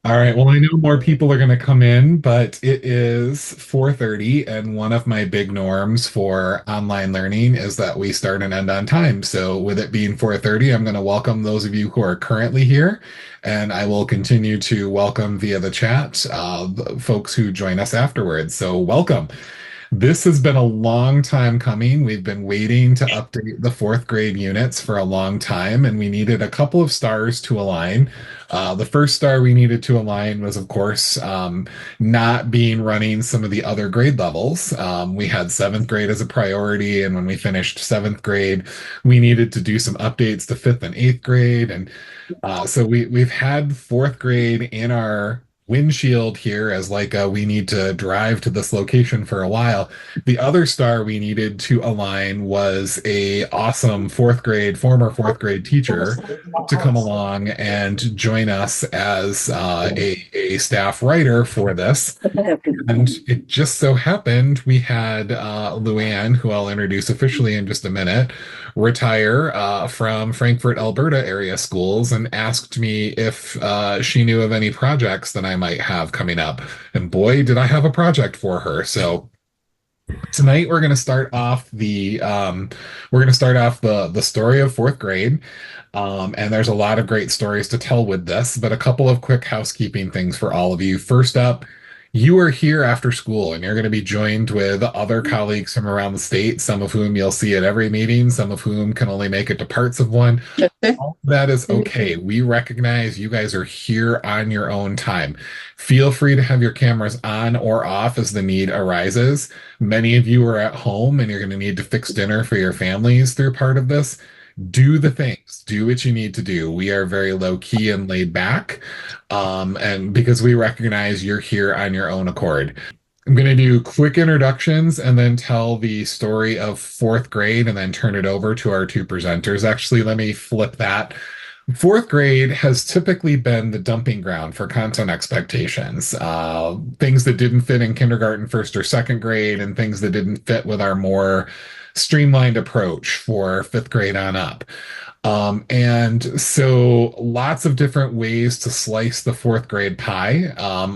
All right. Well, I know more people are going to come in, but it is 4:30, and one of my big norms for online learning is that we start and end on time. So, with it being 4:30, I'm going to welcome those of you who are currently here, and I will continue to welcome via the chat the folks who join us afterwards. So, welcome. This has been a long time coming. We've been waiting to update the fourth grade units for a long time, and we needed a couple of stars to align. The first star we needed to align was, of course, not being running some of the other grade levels. We had seventh grade as a priority, and when we finished seventh grade, we needed to do some updates to fifth and eighth grade. And so we've had fourth grade in our windshield here as like we need to drive to this location for a while. The other star we needed to align was a awesome former fourth grade teacher to come along and join us as a staff writer for this. And it just so happened we had Luann, who I'll introduce officially in just a minute, retire from Frankfurt, Alberta area schools and asked me if she knew of any projects that I might have coming up. And boy, did I have a project for her. So tonight we're going to start off the story of fourth grade. And there's a lot of great stories to tell with this, but a couple of quick housekeeping things for all of you. First up, you are here after school and you're going to be joined with other colleagues from around the state, some of whom you'll see at every meeting, some of whom can only make it to parts of one. All of that is okay. We recognize you guys are here on your own time. Feel free to have your cameras on or off as the need arises. Many of you are at home and you're going to need to fix dinner for your families through part of this. Do the things, do what you need to do. We are very low key and laid back. And because we recognize you're here on your own accord. I'm going to do quick introductions and then tell the story of fourth grade and then turn it over to our two presenters. Actually, let me flip that. Fourth grade has typically been the dumping ground for content expectations, things that didn't fit in kindergarten, first or second grade, and things that didn't fit with our more streamlined approach for fifth grade on up. And so lots of different ways to slice the fourth grade pie.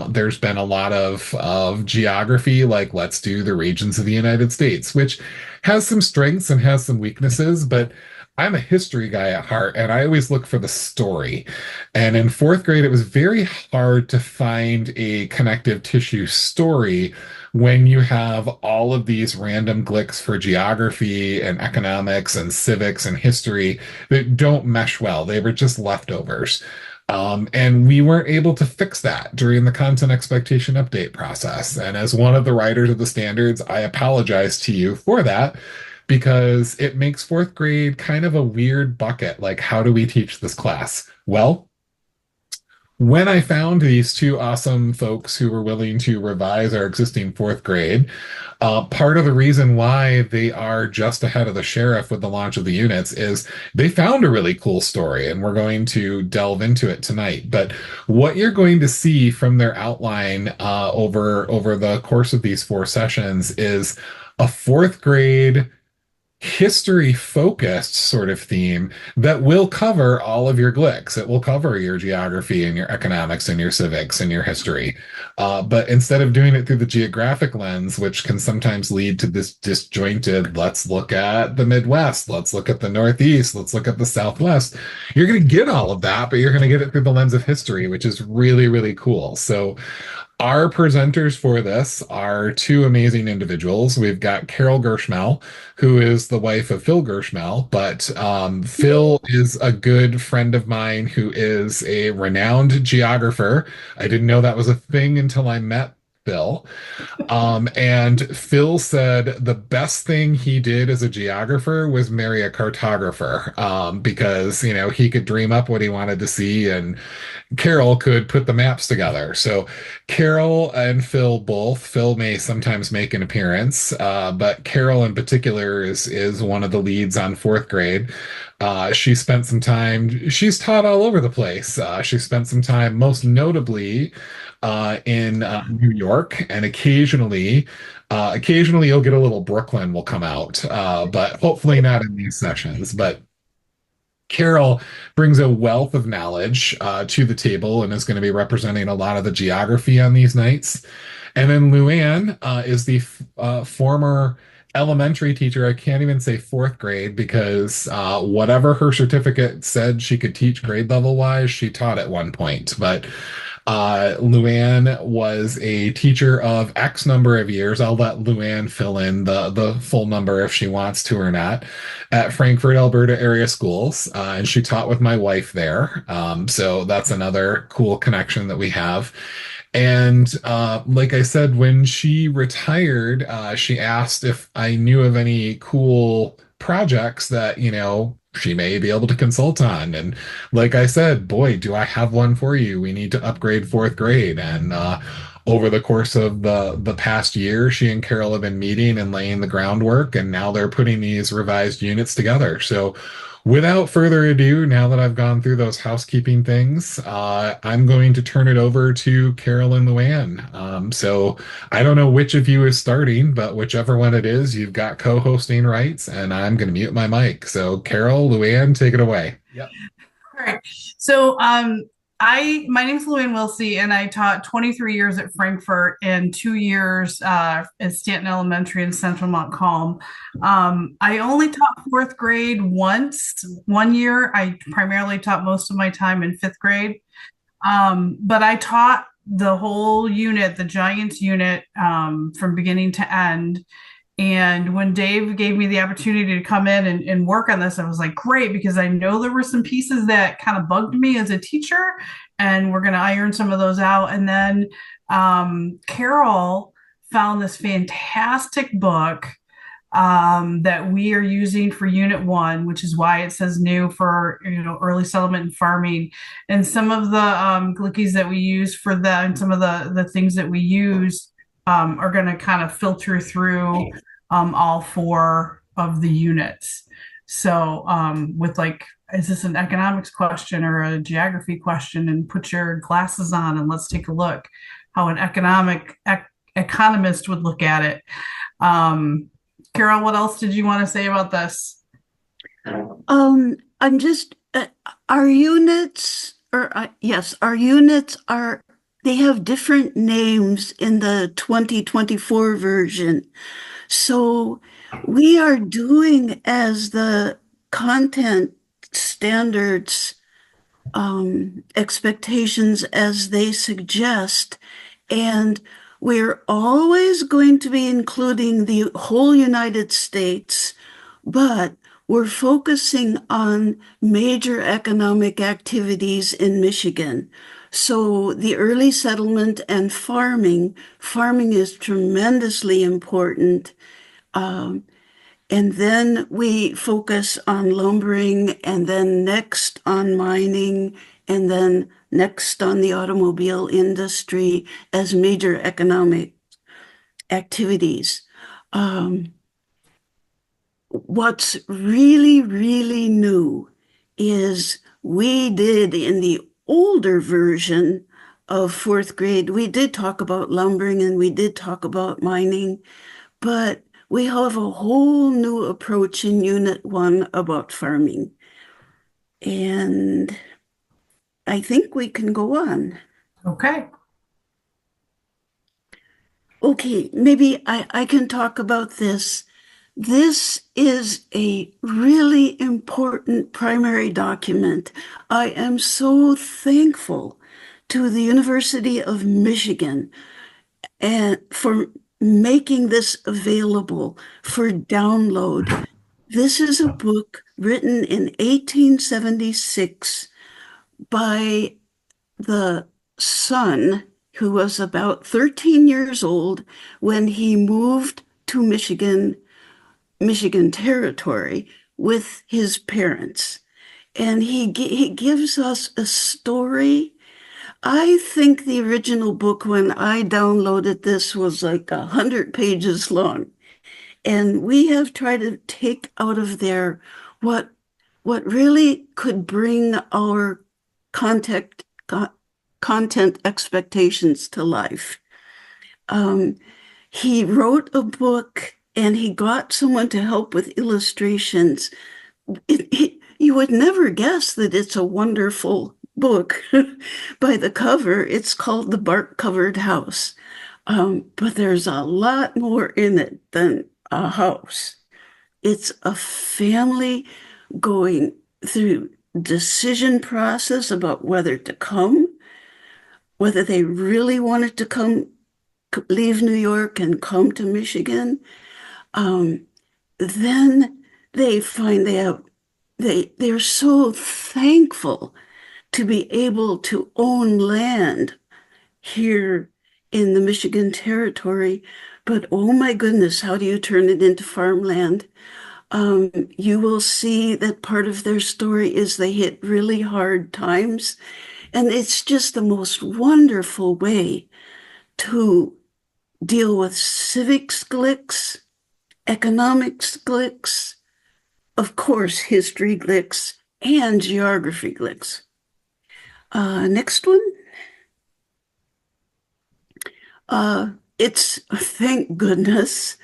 There's been a lot of geography, like let's do the regions of the United States, which has some strengths and has some weaknesses, but I'm a history guy at heart, and I always look for the story. And in fourth grade, it was very hard to find a connective tissue story when you have all of these random glicks for geography and economics and civics and history that don't mesh well. They were just leftovers. And we weren't able to fix that during the content expectation update process. And as one of the writers of the standards, I apologize to you for that because it makes fourth grade kind of a weird bucket. Like, how do we teach this class? Well, when I found these two awesome folks who were willing to revise our existing fourth grade, part of the reason why they are just ahead of the sheriff with the launch of the units is they found a really cool story, and we're going to delve into it tonight. But what you're going to see from their outline over the course of these four sessions is a fourth grade history focused sort of theme that will cover all of your glicks. It will cover your geography and your economics and your civics and your history. But instead of doing it through the geographic lens, which can sometimes lead to this disjointed, let's look at the Midwest, let's look at the Northeast, let's look at the Southwest, you're going to get all of that, but you're going to get it through the lens of history, which is really, really cool. So our presenters for this are two amazing individuals. We've got Carol Gershmel, who is the wife of Phil Gershmel, but Phil is a good friend of mine who is a renowned geographer. I didn't know that was a thing until I met Phil. And Phil said the best thing he did as a geographer was marry a cartographer, because, he could dream up what he wanted to see and Carol could put the maps together. So Carol and Phil both, Phil may sometimes make an appearance, but Carol in particular is one of the leads on fourth grade. She's taught all over the place. She spent some time most notably in New York, and occasionally you'll get a little Brooklyn will come out, but hopefully not in these sessions. But Carol brings a wealth of knowledge to the table and is going to be representing a lot of the geography on these nights. And then Luann is the former elementary teacher. I can't even say fourth grade because whatever her certificate said she could teach grade level wise, she taught at one point. But Luann was a teacher of X number of years. I'll let Luann fill in the full number if she wants to or not at Frankfurt, Alberta area schools. And she taught with my wife there. So that's another cool connection that we have. And like I said, when she retired, she asked if I knew of any cool projects that, she may be able to consult on. And like I said, boy, do I have one for you. We need to upgrade fourth grade. And over the course of the past year, she and Carol have been meeting and laying the groundwork, and now they're putting these revised units together. So without further ado, now that I've gone through those housekeeping things, I'm going to turn it over to Carol and Luann. So I don't know which of you is starting, but whichever one it is, you've got co-hosting rights, and I'm going to mute my mic. So Carol, Luann, take it away. Yep. All right. So my name's Louanne Wilsey, and I taught 23 years at Frankfurt and 2 years at Stanton Elementary in Central Montcalm. I only taught fourth grade once, 1 year. I primarily taught most of my time in fifth grade. But I taught the whole unit, the Giants unit, from beginning to end. And when Dave gave me the opportunity to come in and work on this, I was like, great, because I know there were some pieces that kind of bugged me as a teacher, and we're going to iron some of those out. And then Carol found this fantastic book that we are using for Unit 1, which is why it says new for early settlement and farming. And some of the glickies that we use for that, and some of the things that we use are going to kind of filter through all four of the units. So with like, is this an economics question or a geography question? And put your glasses on and let's take a look how an economist would look at it. Carol, what else did you want to say about this? I'm just our units, yes, our units they have different names in the 2024 version. So we are doing as the content standards expectations as they suggest. And we're always going to be including the whole United States, but we're focusing on major economic activities in Michigan. So the early settlement and farming is tremendously important. And then we focus on lumbering, and then next on mining, and then next on the automobile industry as major economic activities. What's really, really new is we did in the older version of fourth grade, we did talk about lumbering and we did talk about mining, but we have a whole new approach in Unit 1 about farming. And I think we can go on. Okay. Okay, maybe I can talk about this. This is a really important primary document. I am so thankful to the University of Michigan and for making this available for download. This is a book written in 1876 by the son who was about 13 years old when he moved to Michigan Territory with his parents. And he gives us a story. I think the original book, when I downloaded this, was like 100 pages long. And we have tried to take out of there what really could bring our content expectations to life. He wrote a book and he got someone to help with illustrations. you would never guess that it's a wonderful book by the cover. It's called The Bark Covered House. But there's a lot more in it than a house. It's a family going through decision process about whether to come, whether they really wanted to come, leave New York and come to Michigan. Um, then they find they're so thankful to be able to own land here in the Michigan territory. But oh my goodness, how do you turn it into farmland? You will see that part of their story is they hit really hard times. And it's just the most wonderful way to deal with civics glicks, economics glicks, of course, history glicks, and geography glicks. Next one. It's, thank goodness,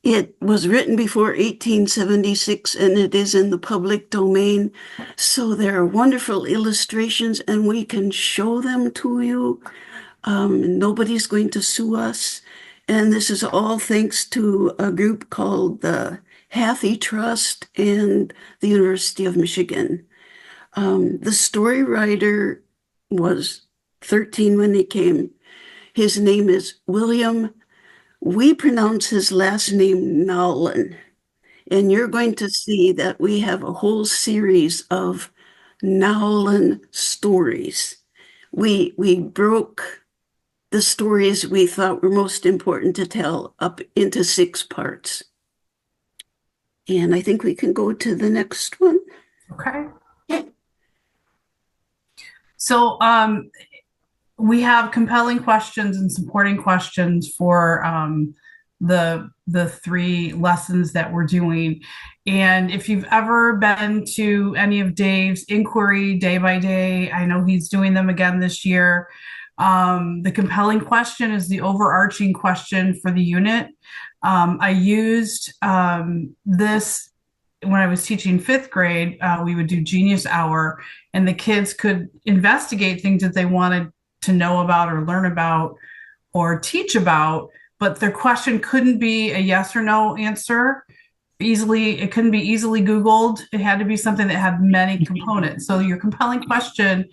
it was written before 1876 and it is in the public domain. So there are wonderful illustrations and we can show them to you. Nobody's going to sue us. And this is all thanks to a group called the Hathi Trust and the University of Michigan. The story writer was 13 when he came. His name is William. We pronounce his last name Nowlin. And you're going to see that we have a whole series of Nowlin stories. We broke the stories we thought were most important to tell up into 6 parts. And I think we can go to the next one. Okay. So we have compelling questions and supporting questions for the 3 lessons that we're doing. And if you've ever been to any of Dave's inquiry day by day, I know he's doing them again this year. The compelling question is the overarching question for the unit. I used this when I was teaching 5th grade. We would do Genius Hour, and the kids could investigate things that they wanted to know about or learn about or teach about, but their question couldn't be a yes or no answer easily. It couldn't be easily Googled. It had to be something that had many components. So your compelling question,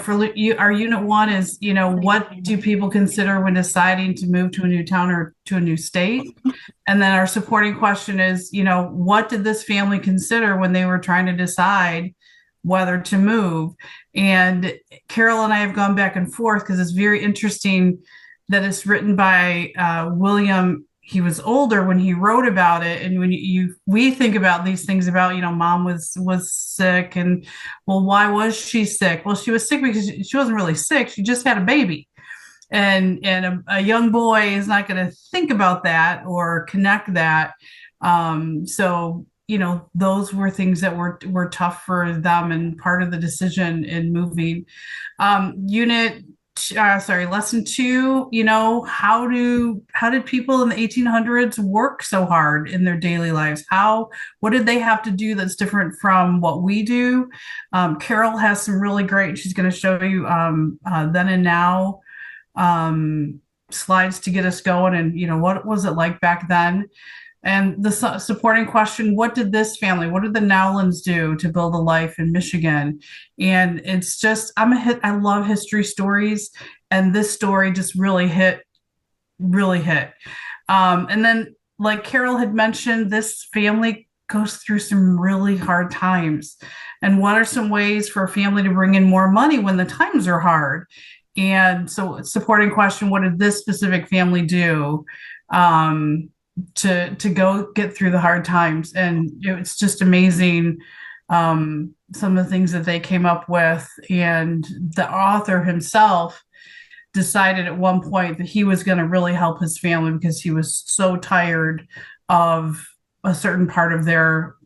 for you, our unit 1 is, what do people consider when deciding to move to a new town or to a new state? And then our supporting question is, what did this family consider when they were trying to decide whether to move? And Carol and I have gone back and forth because it's very interesting that it's written by William. He was older when he wrote about it, and when we think about these things about mom was sick, and well, why was she sick? Well, she was sick because she wasn't really sick. She just had a baby, and a young boy is not going to think about that or connect that. So those were things that were tough for them and part of the decision in moving. Lesson 2, how did people in the 1800s work so hard in their daily lives? What did they have to do that's different from what we do? Carol has some really great, she's going to show you then and now slides to get us going, and what was it like back then? And the supporting question, what did the Nowlins do to build a life in Michigan? And it's just, I love history stories. And this story just really hit. And then, like Carol had mentioned, this family goes through some really hard times. And what are some ways for a family to bring in more money when the times are hard? And so supporting question, what did this specific family do? To go get through the hard times. And it's just amazing some of the things that they came up with. And the author himself decided at one point that he was going to really help his family because he was so tired of a certain part of their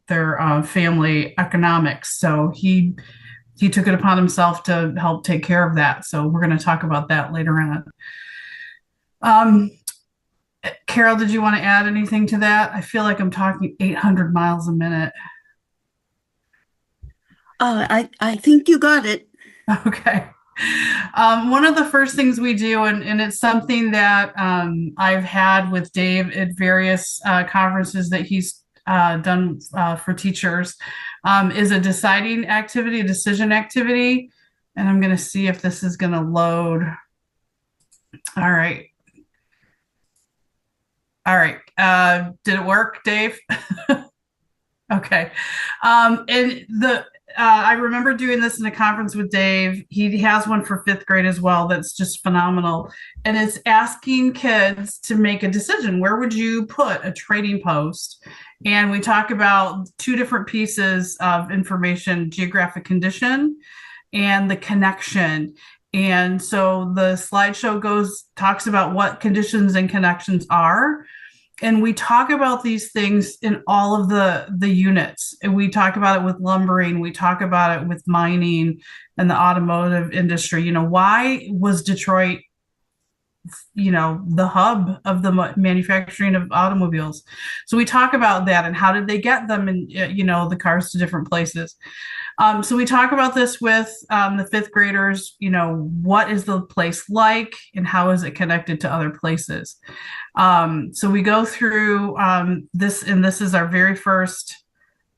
family economics. So he took it upon himself to help take care of that. So we're going to talk about that later on. Carol, did you want to add anything to that? I feel like I'm talking 800 miles a minute. I think you got it. Okay. One of the first things we do, and it's something that I've had with Dave at various conferences that he's done for teachers, is a deciding activity, a decision activity. And I'm going to see if this is going to load. All right. All right. Did it work, Dave? Okay. And I remember doing this in a conference with Dave. He has one for fifth grade as well that's just phenomenal. And it's asking kids to make a decision. Where would you put a trading post? And we talk about two different pieces of information: geographic condition and the connection. And so the slideshow talks about what conditions and connections are, and we talk about these things in all of the units, and we talk about it with lumbering, we talk about it with mining and the automotive industry. Why was Detroit the hub of the manufacturing of automobiles? So we talk about that, and how did they get them, and the cars to different places. So we talk about this with the fifth graders. What is the place like, and how is it connected to other places? So we go through this, and this is our very first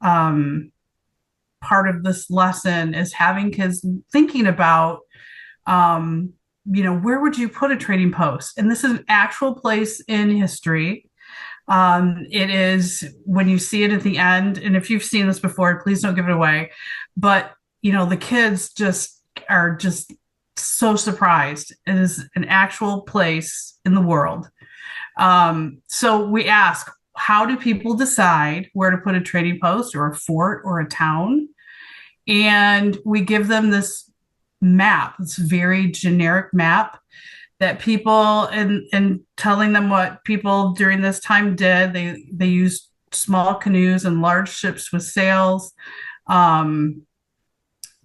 part of this lesson, is having kids thinking about, where would you put a trading post? And this is an actual place in history. It is, when you see it at the end, and if you've seen this before, please don't give it away. But, the kids are just so surprised. It is an actual place in the world. So we ask, how do people decide where to put a trading post or a fort or a town? And we give them this map, this very generic map that people, and telling them what people during this time did. They used small canoes and large ships with sails.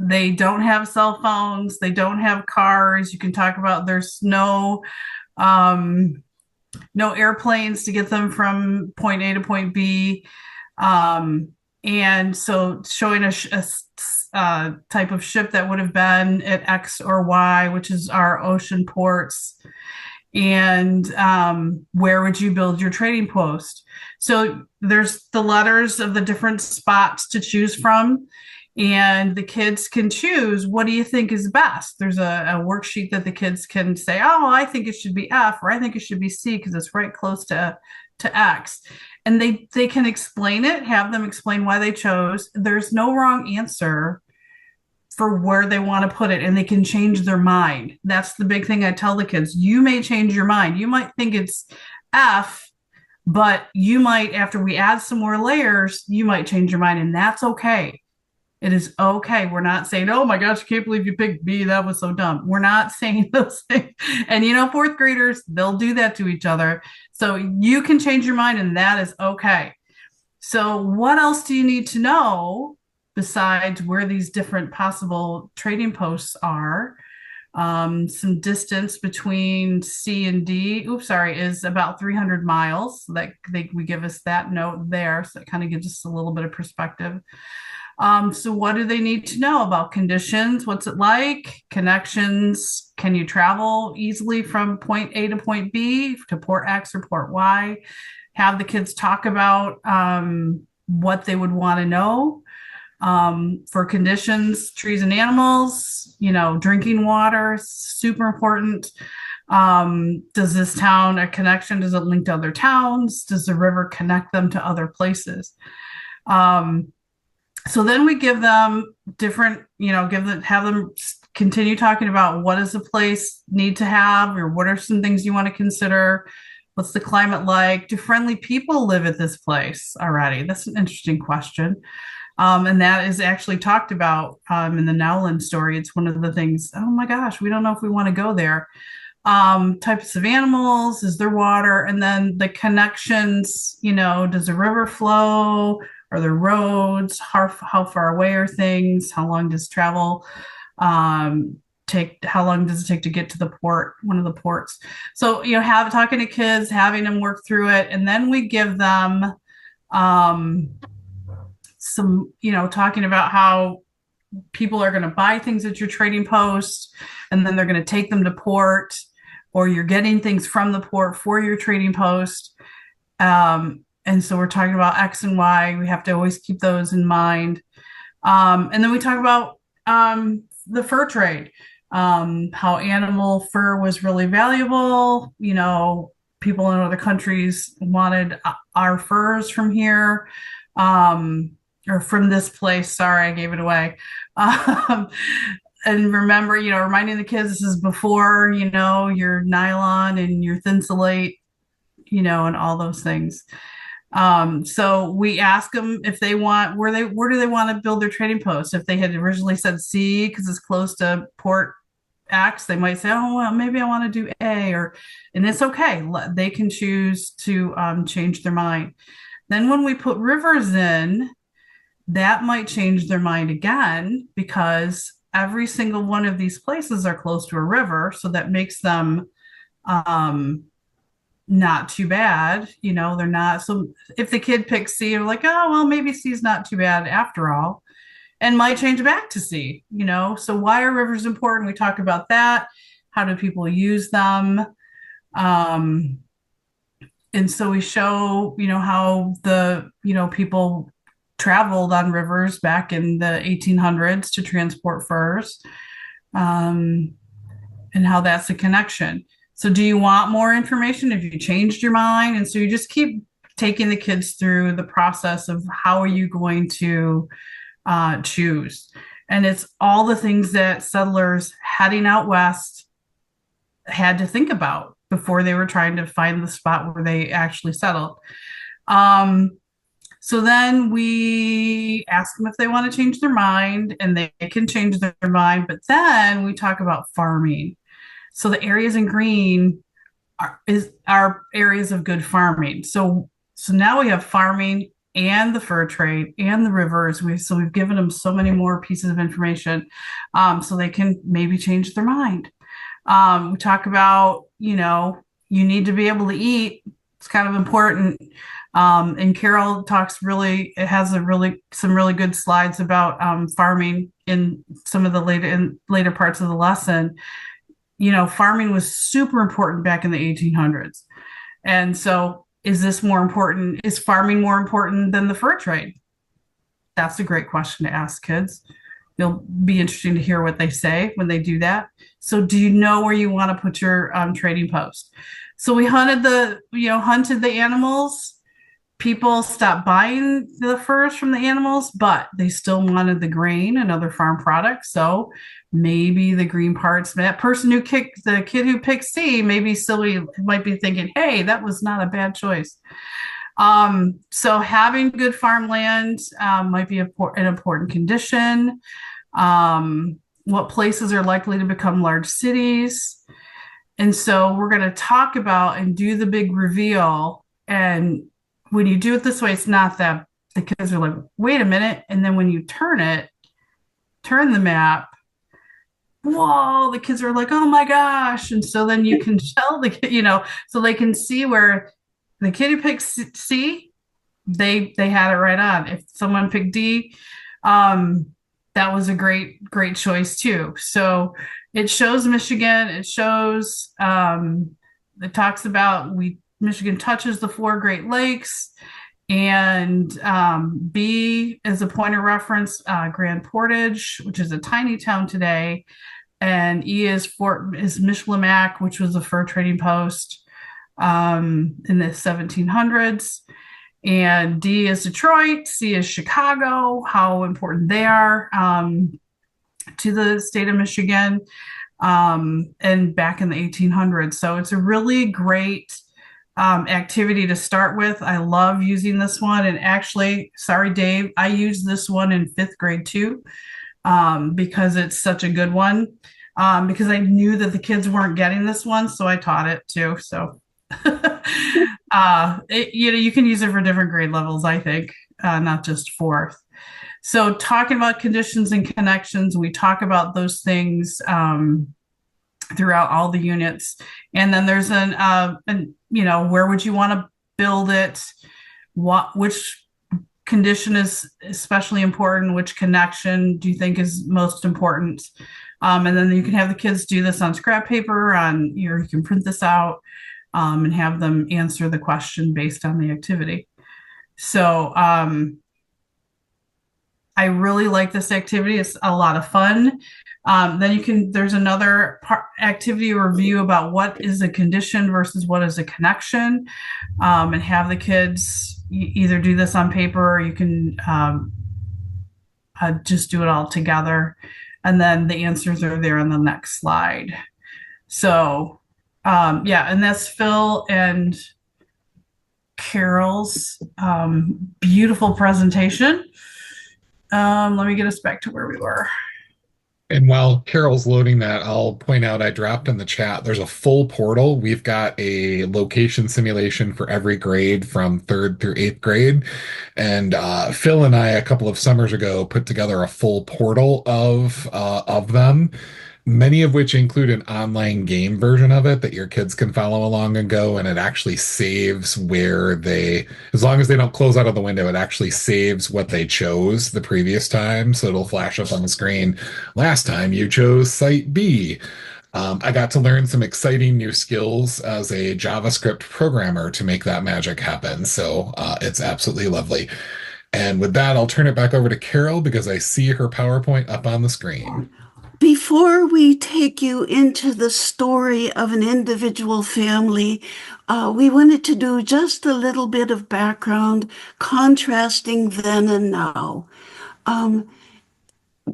They don't have cell phones. They don't have cars. You can talk about, there's no airplanes to get them from point A to point B. And so showing a type of ship that would have been at X or Y, which is our ocean ports, and where would you build your trading post? So there's the letters of the different spots to choose from, and the kids can choose, what do you think is best? There's a worksheet that the kids can say, oh, I think it should be F, or I think it should be C because it's right close to X. And they can explain it, have them explain why they chose. There's no wrong answer for where they want to put it, and they can change their mind. That's the big thing I tell the kids. You may change your mind. You might think it's F, but you might, after we add some more layers, you might change your mind, and that's okay. It is okay. We're not saying, oh my gosh, I can't believe you picked B. That was so dumb. We're not saying those things. And fourth graders, they'll do that to each other. So you can change your mind, and that is okay. So what else do you need to know besides where these different possible trading posts are? Some distance between C and D, is about 300 miles. So that we give us that note there. So it kind of gives us a little bit of perspective. So what do they need to know about conditions? What's it like? Connections. Can you travel easily from point A to point B, to port X or port Y? Have the kids talk about what they would want to know. For conditions, trees and animals, drinking water, super important. Does this town a connection? Does it link to other towns? Does the river connect them to other places? So then we give them different, have them continue talking about, what does the place need to have, or what are some things you want to consider? What's the climate like? Do friendly people live at this place already? That's an interesting question. And that is actually talked about in the Nowland story. It's one of the things, oh my gosh, we don't know if we want to go there. Types of animals, is there water? And then the connections, does a river flow? Are there roads? How far away are things? How long does travel take? How long does it take to get to the port, one of the ports? So, talking to kids, having them work through it. And then we give them some, talking about how people are going to buy things at your trading post, and then they're going to take them to port, or you're getting things from the port for your trading post. And so we're talking about X and Y. We have to always keep those in mind. And then we talk about the fur trade, how animal fur was really valuable. You know, people in other countries wanted our furs from here, or from this place. Sorry, I gave it away. Um, and remember, reminding the kids this is before, your nylon and your thinsulate, and all those things. So we ask them if they want, where do they want to build their trading post? If they had originally said C because it's close to Port X, they might say, oh, well, maybe I want to do A, and it's okay. They can choose to change their mind. Then when we put rivers in, that might change their mind again, because every single one of these places are close to a river. So that makes them not too bad. They're not. So if the kid picks C, they're like, oh, well, maybe C is not too bad after all, and might change back to C. So why are rivers important? We talk about that. How do people use them? And so we show, how people traveled on rivers back in the 1800s to transport furs, and how that's a connection. So do you want more information? Have you changed your mind? And so you just keep taking the kids through the process of how are you going to choose. And it's all the things that settlers heading out west had to think about before they were trying to find the spot where they actually settled. So then we ask them if they want to change their mind, and they can change their mind. But then we talk about farming. So the areas in green are areas of good farming. So now we have farming and the fur trade and the rivers. We've given them so many more pieces of information, so they can maybe change their mind. We talk about, you need to be able to eat. It's kind of important. And Carol it has some really good slides about farming in some of the later parts of the lesson. Farming was super important back in the 1800s. And so is farming more important than the fur trade? That's a great question to ask kids. It'll be interesting to hear what they say when they do that. So do you know where you want to put your trading post? So we hunted the animals. People stopped buying the furs from the animals, but they still wanted the grain and other farm products. So maybe the green parts, that the kid who picked C, maybe still might be thinking, hey, that was not a bad choice. So having good farmland might be an important condition. What places are likely to become large cities? And so we're going to talk about and do the big reveal. And when you do it this way, it's not that the kids are like, wait a minute. And then when you turn the map, whoa, the kids are like, oh my gosh. And so then you can tell the kid, so they can see where the kid who picked C, they had it right on. If someone picked D, that was a great choice too. So it shows Michigan. It shows, it talks about Michigan touches the 4 Great Lakes, and B is a point of reference, Grand Portage, which is a tiny town today, and E is Michilimack, which was a fur trading post in the 1700s, and D is Detroit, C is Chicago, how important they are to the state of Michigan, and back in the 1800s. So it's a really great activity to start with. I love using this one. And actually, sorry, Dave, I used this one in 5th grade too, because it's such a good one, because I knew that the kids weren't getting this one. So I taught it too. So, you can use it for different grade levels, I think, not just 4th. So talking about conditions and connections, we talk about those things throughout all the units. And then there's where would you want to build it? Which condition is especially important? Which connection do you think is most important? And then you can have the kids do this on scrap paper, you can print this out, and have them answer the question based on the activity. So I really like this activity. It's a lot of fun. Then there's another activity review about what is a condition versus what is a connection, and have the kids either do this on paper, or you can just do it all together. And then the answers are there on the next slide. So, yeah, and that's Phil and Carol's beautiful presentation. Let me get us back to where we were. And while Carol's loading that, I'll point out I dropped in the chat, there's a full portal. We've got a location simulation for every grade from third through eighth grade. And Phil and I, a couple of summers ago, put together a full portal of them, many of which include an online game version of it that your kids can follow along and go. And it actually saves where as long as they don't close out of the window, it actually saves what they chose the previous time. So it'll flash up on the screen. Last time you chose site B. I got to learn some exciting new skills as a JavaScript programmer to make that magic happen. So it's absolutely lovely. And with that, I'll turn it back over to Carol because I see her PowerPoint up on the screen. Before we take you into the story of an individual family, we wanted to do just a little bit of background, contrasting then and now.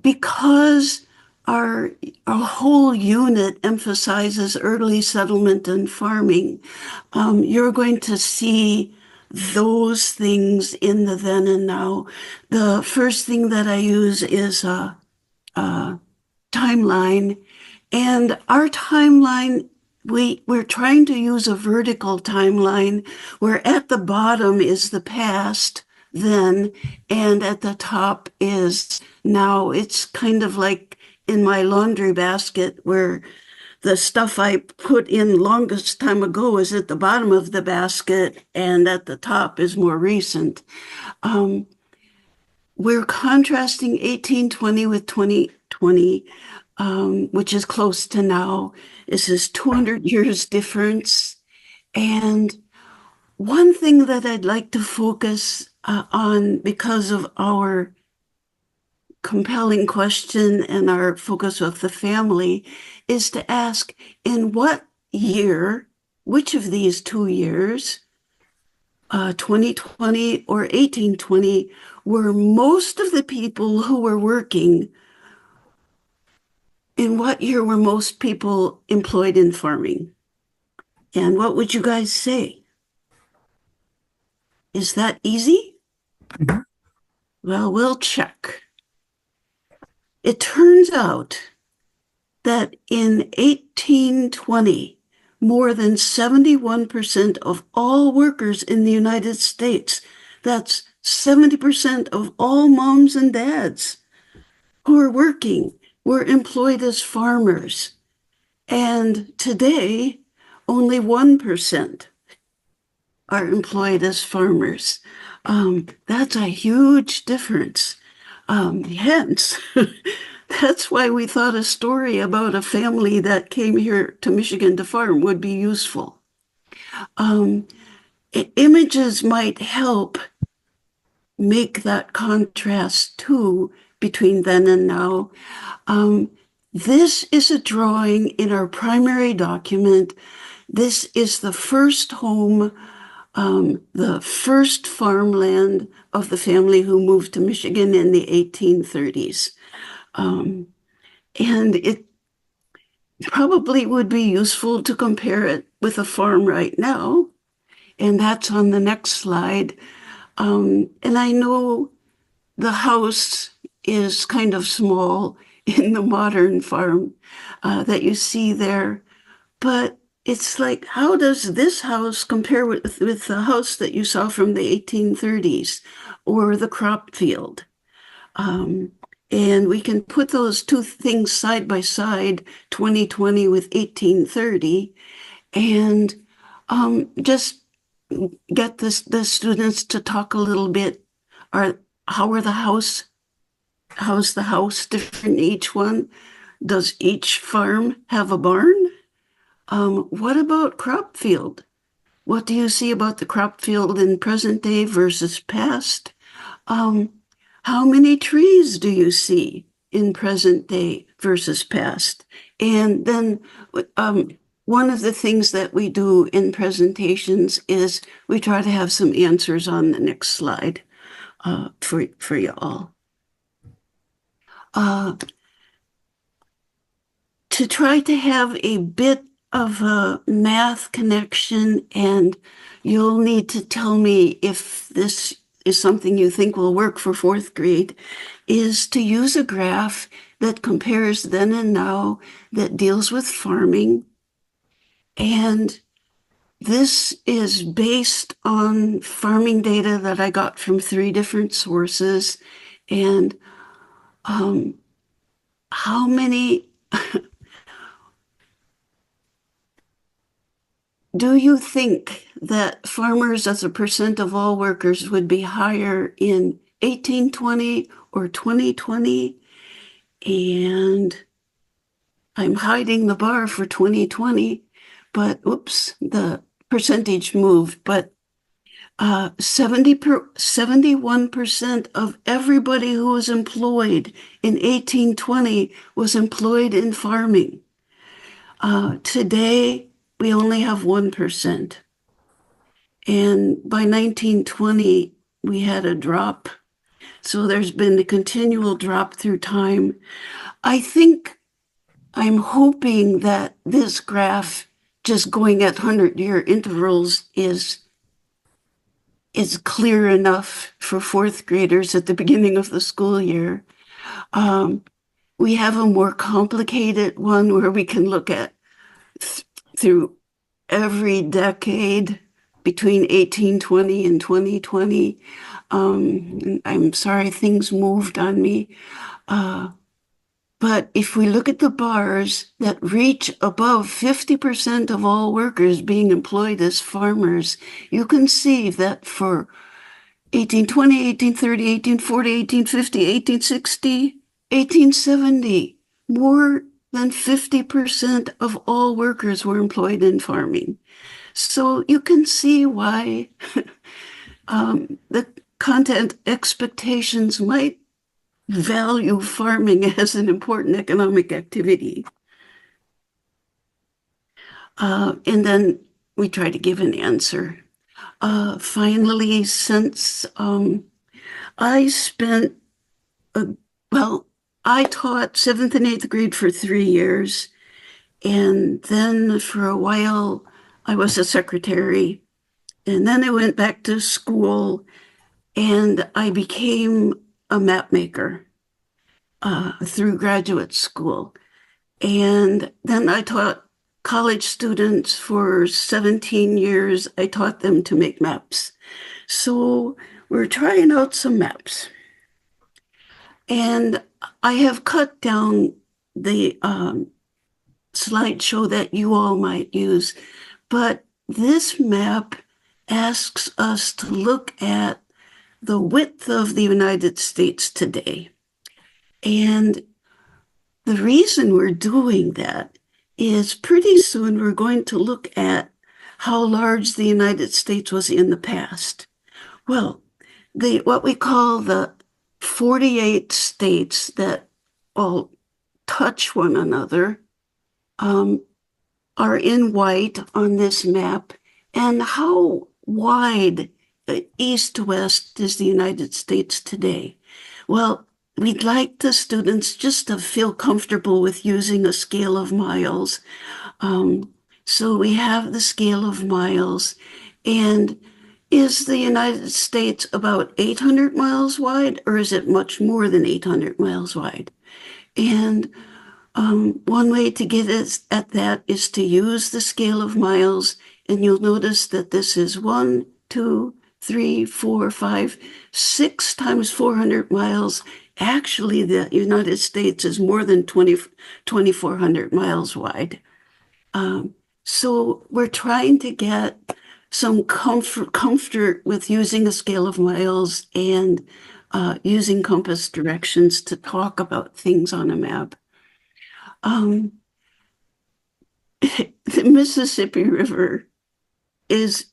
Because our whole unit emphasizes early settlement and farming, you're going to see those things in the then and now. The first thing that I use is a timeline, and our timeline, we're trying to use a vertical timeline where at the bottom is the past, then, and at the top is now. It's kind of like in my laundry basket where the stuff I put in longest time ago is at the bottom of the basket, and at the top is more recent. We're contrasting 1820 with 2020, which is close to now. This is 200 years difference. And one thing that I'd like to focus on, because of our compelling question and our focus of the family, is to ask, in what year, which of these 2 years, 2020 or 1820, were most of the people who were working? In what year were most people employed in farming? And what would you guys say? Is that easy? Mhm. Well, we'll check. It turns out that in 1820, more than 71% of all workers in the United States, that's 70% of all moms and dads who are working, were employed as farmers. And today, only 1% are employed as farmers. That's a huge difference. Hence, that's why we thought a story about a family that came here to Michigan to farm would be useful. Images might help make that contrast too between then and now. This is a drawing in our primary document. This is the first home, the first farmland of the family who moved to Michigan in the 1830s. And it probably would be useful to compare it with a farm right now. And that's on the next slide. And I know the house is kind of small in the modern farm that you see there, but it's like, how does this house compare with the house that you saw from the 1830s or the crop field? And we can put those two things side by side, 2020 with 1830, and just get the students to talk a little bit Are how are the house how's the house different in each one? Does each farm have a barn? What about crop field? What do you see about the crop field in present day versus past? Um, how many trees do you see in present day versus past? And then um, one of the things that we do in presentations is we try to have some answers on the next slide for you all. Uh, to try to have a bit of a math connection, and you'll need to tell me if this is something you think will work for fourth grade, is to use a graph that compares then and now that deals with farming. And this is based on farming data that I got from 3 different sources. And how many do you think that farmers as a percent of all workers would be higher in 1820 or 2020? And I'm hiding the bar for 2020, but oops, the percentage moved. But 71% of everybody who was employed in 1820 was employed in farming. Today, we only have 1%. And by 1920, we had a drop. So there's been a continual drop through time. I'm hoping that this graph, just going at 100-year intervals, is clear enough for fourth graders at the beginning of the school year. We have a more complicated one where we can look at through every decade between 1820 and 2020. I'm sorry, things moved on me. But if we look at the bars that reach above 50% of all workers being employed as farmers, you can see that for 1820, 1830, 1840, 1850, 1860, 1870, more than 50% of all workers were employed in farming. So you can see why the content expectations might value farming as an important economic activity. And then we try to give an answer. Finally, since I spent, I taught 7th and 8th grade for 3 years. And then for a while, I was a secretary. And then I went back to school and I became a map maker through graduate school. And then I taught college students for 17 years. I taught them to make maps. So we're trying out some maps. And I have cut down the slideshow that you all might use, but this map asks us to look at the width of the United States today. And the reason we're doing that is pretty soon we're going to look at how large the United States was in the past. Well, what we call the 48 states that all touch one another are in white on this map. And how wide east to west is the United States today? Well, we'd like the students just to feel comfortable with using a scale of miles. So we have the scale of miles. And is the United States about 800 miles wide, or is it much more than 800 miles wide? And one way to get at that is to use the scale of miles. And you'll notice that this is 1, 2, 3, 4, 5, 6 times 400 miles. Actually, the United States is more than 2,400 miles wide. So we're trying to get some comfort with using a scale of miles and using compass directions to talk about things on a map. Um, the Mississippi River is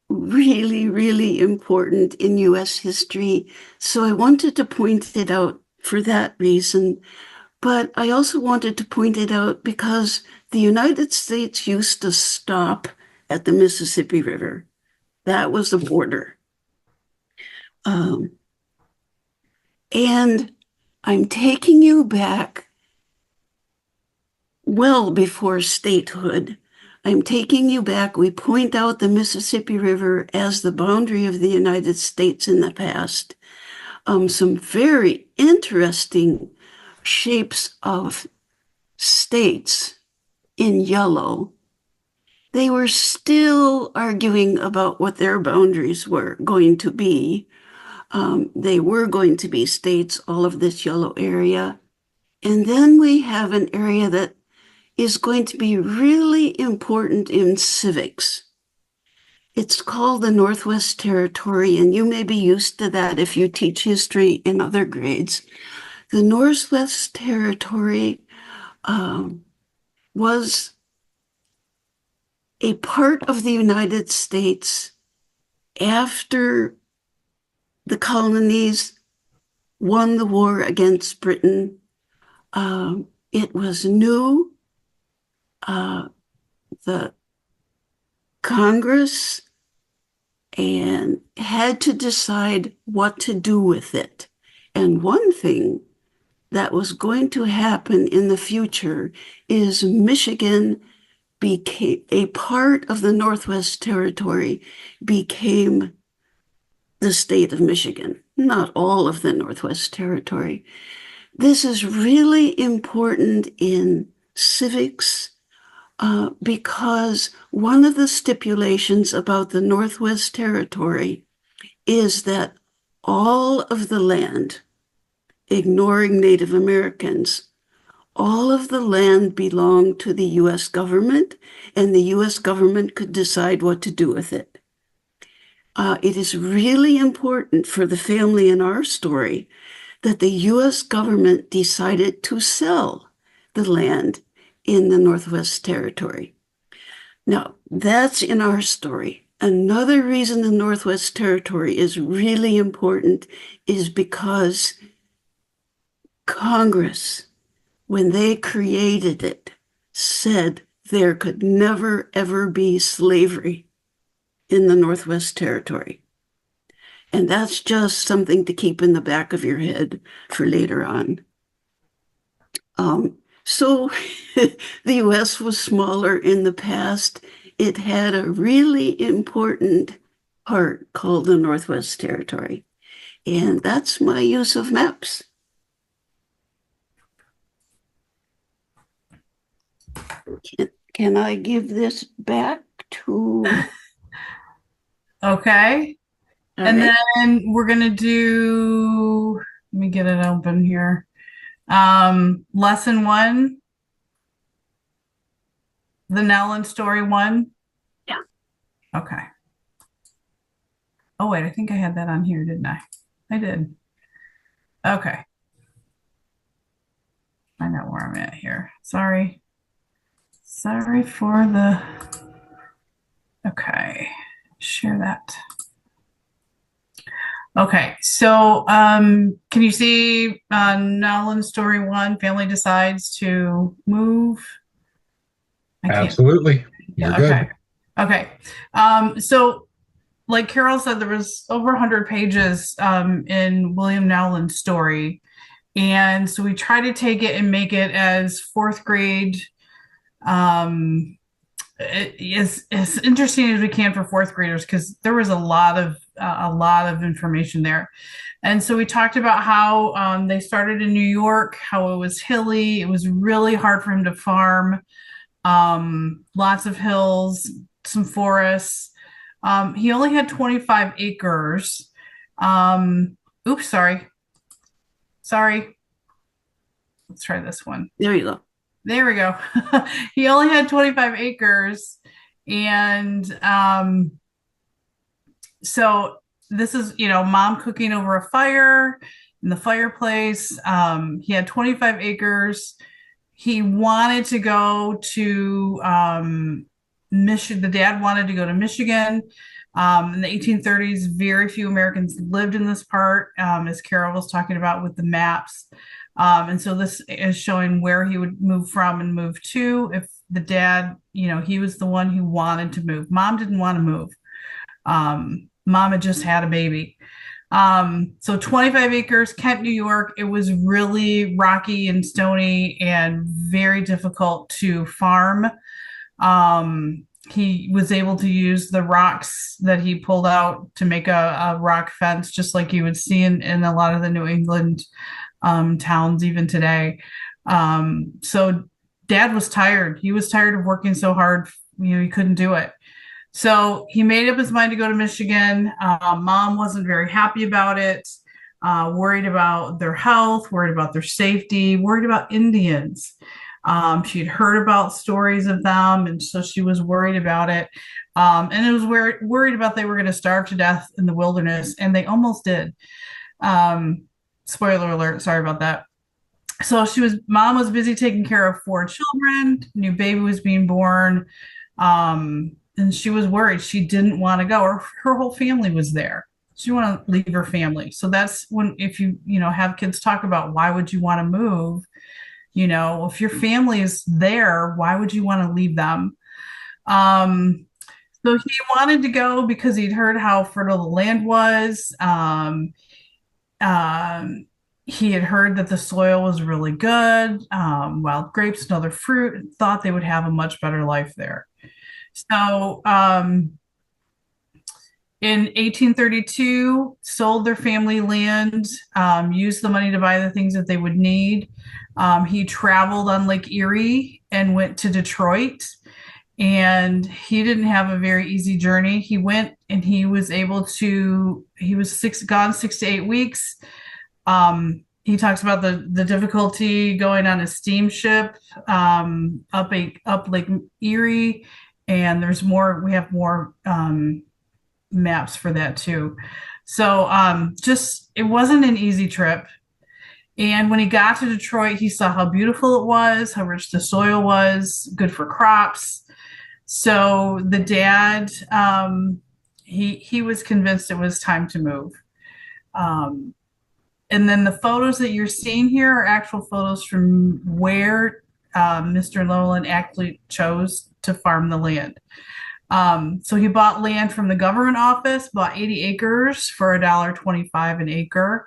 really, really important in US history. So I wanted to point it out for that reason. But I also wanted to point it out because the United States used to stop at the Mississippi River. That was the border. Um, and I'm taking you back well before statehood. I'm taking you back. We point out the Mississippi River as the boundary of the United States in the past. Some very interesting shapes of states in yellow. They were still arguing about what their boundaries were going to be. They were going to be states, all of this yellow area. And then we have an area that is going to be really important in civics. It's called the Northwest Territory, and you may be used to that if you teach history in other grades. The Northwest Territory was a part of the United States after the colonies won the war against Britain. It was new. The Congress and had to decide what to do with it. And one thing that was going to happen in the future is Michigan became a part of the Northwest Territory, became the state of Michigan, not all of the Northwest Territory. This is really important in civics because one of the stipulations about the Northwest Territory is that all of the land, ignoring Native Americans, all of the land belonged to the US government, and the US government could decide what to do with it. It is really important for the family in our story that the US government decided to sell the land in the Northwest Territory. Now, that's in our story. Another reason the Northwest Territory is really important is because Congress, when they created it, said there could never, ever be slavery in the Northwest Territory. And that's just something to keep in the back of your head for later on. So the US was smaller in the past. It had a really important part called the Northwest Territory. And that's my use of maps. Can I give this back to? Okay. All And right. then we're gonna do, let me get it open here. Lesson one, the Nellen story one. Yeah. Okay. Oh wait, I think I had that on here, didn't I? I did. Okay. I know where I'm at here. Sorry. Sorry for the, okay. Share that. Okay, so can you see Nolan's story one? Family decides to move. I can't. Absolutely. You're Yeah. good. Okay. Okay. So like Carol said, there was over 100 pages in William Nowland's story, and so we try to take it and make it as fourth grade as interesting as we can for fourth graders because there was a lot of information there. And so we talked about how they started in New York, how it was hilly, it was really hard for him to farm, lots of hills, some forests. He only had 25 acres. Oops, sorry. Let's try this one. There you go. There we go. He only had 25 acres And so this is, mom cooking over a fire in the fireplace. He had 25 acres. He wanted to go to Michigan. The dad wanted to go to Michigan. In the 1830s, very few Americans lived in this part, as Carol was talking about with the maps. And so this is showing where he would move from and move to. If the dad, he was the one who wanted to move. Mom didn't want to move. Mom had just had a baby. So 25 acres, Kent, New York. It was really rocky and stony and very difficult to farm. He was able to use the rocks that he pulled out to make a rock fence, just like you would see in a lot of the New England towns even today. So dad was tired. He was tired of working so hard. He couldn't do it. So he made up his mind to go to Michigan. Mom wasn't very happy about it, worried about their health, worried about their safety, worried about Indians. She'd heard about stories of them, and so she was worried about it. And it was worried about they were going to starve to death in the wilderness, and they almost did. Spoiler alert, sorry about that. So mom was busy taking care of 4 children, new baby was being born. And she was worried. She didn't want to go, or her whole family was there. She didn't want to leave her family. So that's when, if you have kids talk about why would you want to move, if your family is there, why would you want to leave them? So he wanted to go because he'd heard how fertile the land was. He had heard that the soil was really good, wild grapes and other fruit, and thought they would have a much better life there. So in 1832, sold their family land, used the money to buy the things that they would need. He traveled on Lake Erie and went to Detroit. And he didn't have a very easy journey. He went and he was gone 6 to 8 weeks. He talks about the difficulty going on a steamship up Lake Erie. And we have more maps for that too. So it wasn't an easy trip. And when he got to Detroit, he saw how beautiful it was, how rich the soil was, good for crops. So the dad, he was convinced it was time to move. And then the photos that you're seeing here are actual photos from where Mr. Llewellyn actually chose to farm the land. So he bought land from the government office, bought 80 acres for $1.25 an acre.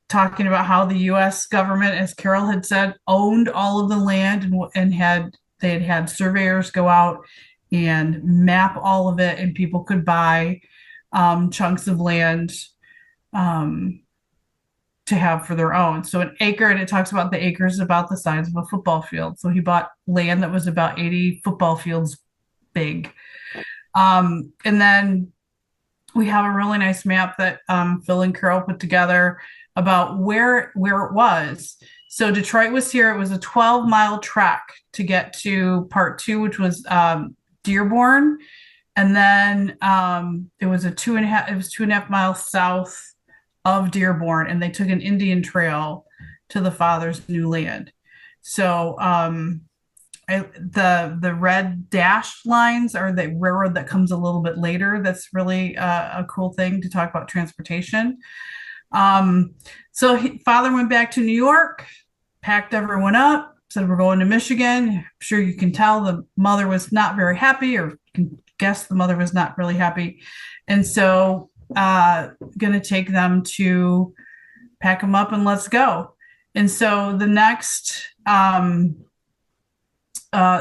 Talking about how the U.S. government, as Carol had said, owned all of the land and they had surveyors go out and map all of it, and people could buy chunks of land to have for their own. So an acre, and it talks about the acres about the size of a football field. So he bought land that was about 80 football fields big. And then we have a really nice map that Phil and Carol put together about where it was. So Detroit was here. It was a 12-mile trek to get to part 2, which was Dearborn. And then it was 2.5 miles south of Dearborn, and they took an Indian trail to the father's new land. So the red dashed lines are the railroad that comes a little bit later. That's really a cool thing to talk about transportation. So father went back to New York, packed everyone up, said, we're going to Michigan. I'm sure you can tell the mother was not very happy, or can guess the mother was not really happy. And so going to take them to pack them up and let's go. And so the next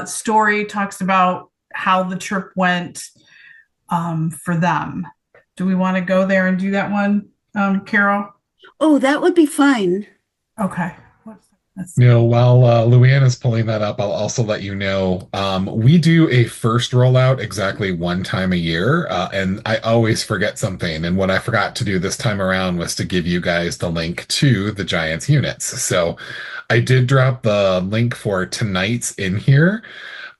story talks about how the trip went for them. Do we want to go there and do that one, Carol? Oh, that would be fine. Okay. While Luann is pulling that up, I'll also let you know we do a first rollout exactly one time a year, and I always forget something. And what I forgot to do this time around was to give you guys the link to the Giants units. So I did drop the link for tonight's in here.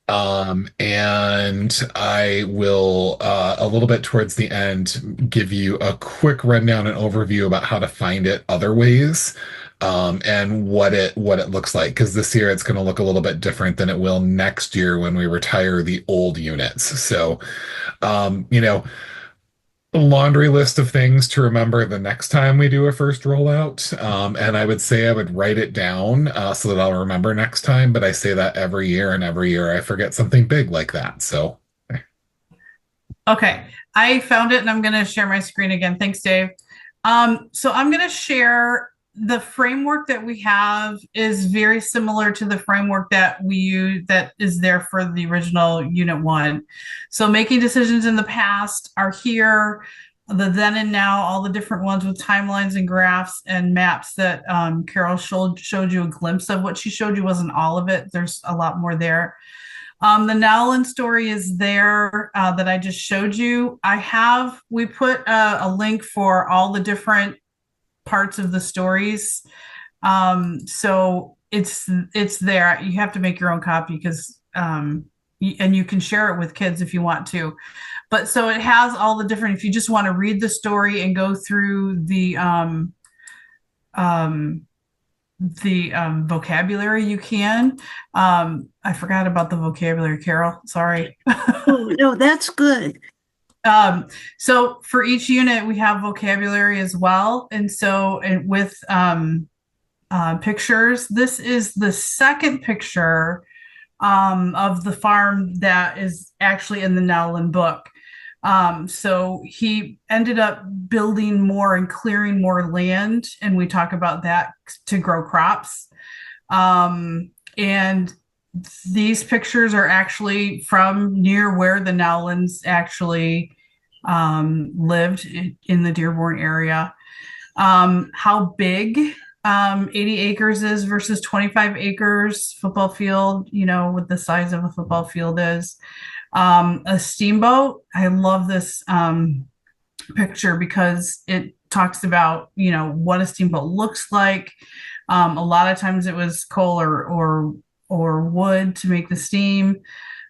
And I will, a little bit towards the end, give you a quick rundown and overview about how to find it other ways, and what it looks like. Because this year it's going to look a little bit different than it will next year when we retire the old units. So, you know, a laundry list of things to remember the next time we do a first rollout. And I would say I would write it down so that I'll remember next time. But I say that every year, and every year I forget something big like that. So, Okay, I found it and I'm going to share my screen again. Thanks, Dave. So I'm going to share the framework that we have is very similar to the framework that we use that is there for the original Unit 1. So making decisions in the past are here, the then and now, all the different ones with timelines and graphs and maps that Carol showed you a glimpse of. What she showed you wasn't all of it. There's a lot more there. The Nowlin story is there that I just showed you. We put a link for all the different parts of the stories. So it's there. You have to make your own copy because and you can share it with kids if you want to. But so it has all the different, if you just want to read the story and go through the vocabulary, you can. I forgot about the vocabulary, Carol. Sorry. Oh, no, that's good. So for each unit, we have vocabulary as well. And so with pictures, this is the second picture of the farm that is actually in the Nowlin book. So he ended up building more and clearing more land, and we talk about that to grow crops. And these pictures are actually from near where the Nowlins actually lived in the Dearborn area. How big 80 acres is versus 25 acres football field, what the size of a football field is. A steamboat. I love this picture because it talks about, what a steamboat looks like. A lot of times it was coal or wood to make the steam.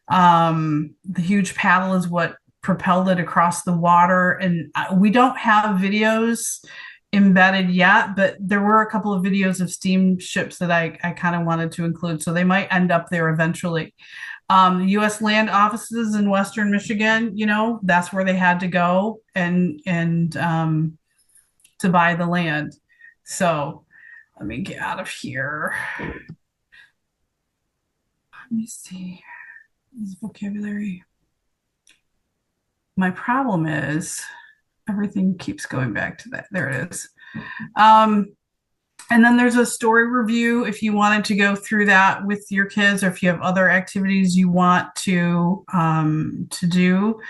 The huge paddle is what propelled it across the water. And we don't have videos embedded yet, but there were a couple of videos of steamships that I kind of wanted to include. So they might end up there eventually. U.S. land offices in Western Michigan, that's where they had to go and to buy the land. So let me get out of here. Let me see. This vocabulary. My problem is everything keeps going back to that. There it is. And then there's a story review if you wanted to go through that with your kids, or if you have other activities you want to do.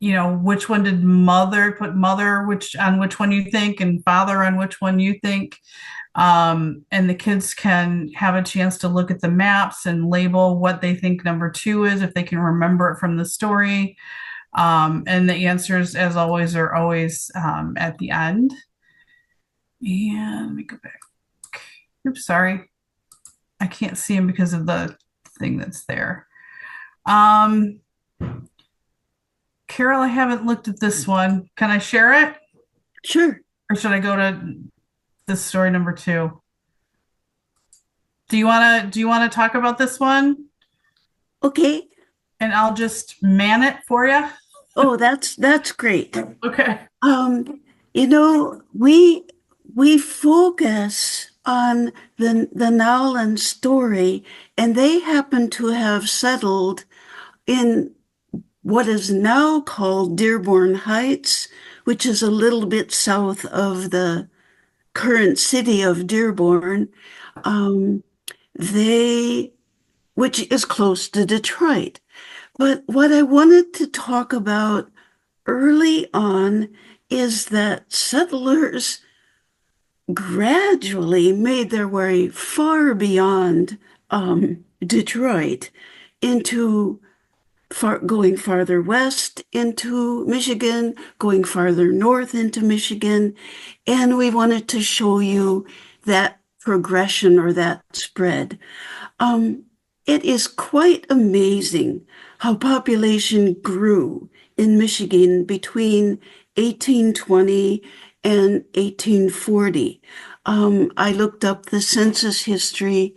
Which one did mother on which one you think, and father on which one you think. And the kids can have a chance to look at the maps and label what they think number 2 is, if they can remember it from the story. And the answers, as always, are always at the end. And let me go back. Oops, sorry. I can't see them because of the thing that's there. Carol, I haven't looked at this one. Can I share it? Sure. Or should I go to this story number 2? Do you want to talk about this one? Okay. And I'll just man it for you. Oh, that's great. Okay. We focus on the Nowlin story, and they happen to have settled in what is now called Dearborn Heights, which is a little bit south of the current city of Dearborn, which is close to Detroit. But what I wanted to talk about early on is that settlers gradually made their way far beyond Detroit into going farther west into Michigan, going farther north into Michigan. And we wanted to show you that progression or that spread. And it is quite amazing how population grew in Michigan between 1820 and 1840. I looked up the census history.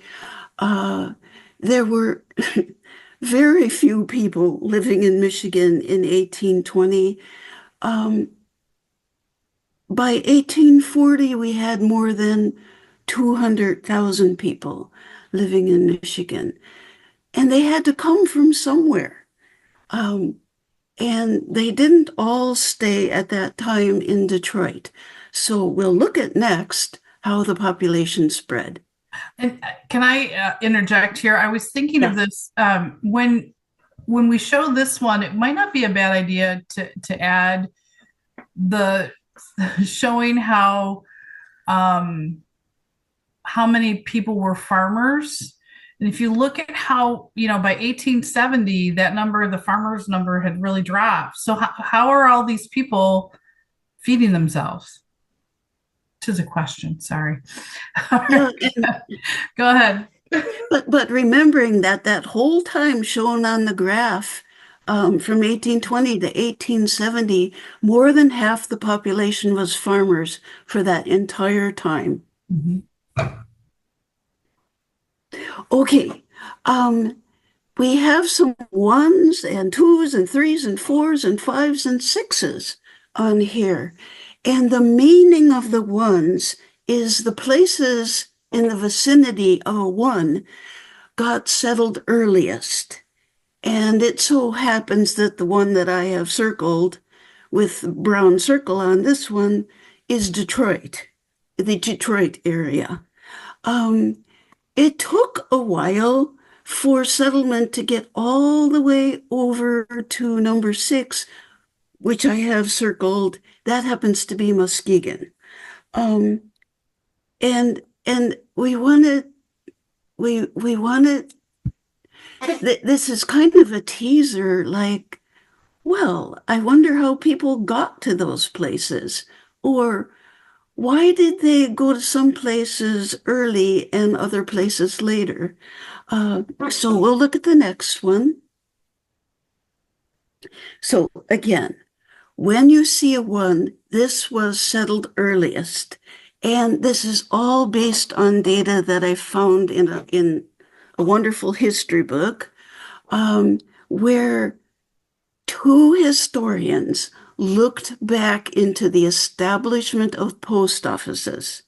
Uh, there were very few people living in Michigan in 1820. Um, by 1840, we had more than 200,000 people living in Michigan, and they had to come from somewhere. Um, and they didn't all stay at that time in Detroit. So we'll look at next how the population spread. And can I interject here? I was thinking of Yeah. this when we show this one, it might not be a bad idea to add the showing how many people were farmers. And if you look at how, by 1870, that number, the farmers number had really dropped. So how are all these people feeding themselves? Which is a question. Sorry. Yeah, Go ahead. but remembering that that whole time shown on the graph, from 1820 to 1870, more than half the population was farmers for that entire time. Mhm. Okay, um, we have some ones and twos and threes and fours and fives and sixes on here. And the meaning of the ones is the places in the vicinity of a one got settled earliest. And it so happens that the one that I have circled with the brown circle on this one is Detroit, the Detroit area. Um, it took a while for settlement to get all the way over to number 6, which I have circled. That happens to be Muskegon. Um, and we wanted this is kind of a teaser, like, well, I wonder how people got to those places, or why did they go to some places early and other places later? So we'll look at the next one. So again, when you see a one, this was settled earliest. And this is all based on data that I found in a wonderful history book, where two historians looked back into the establishment of post offices,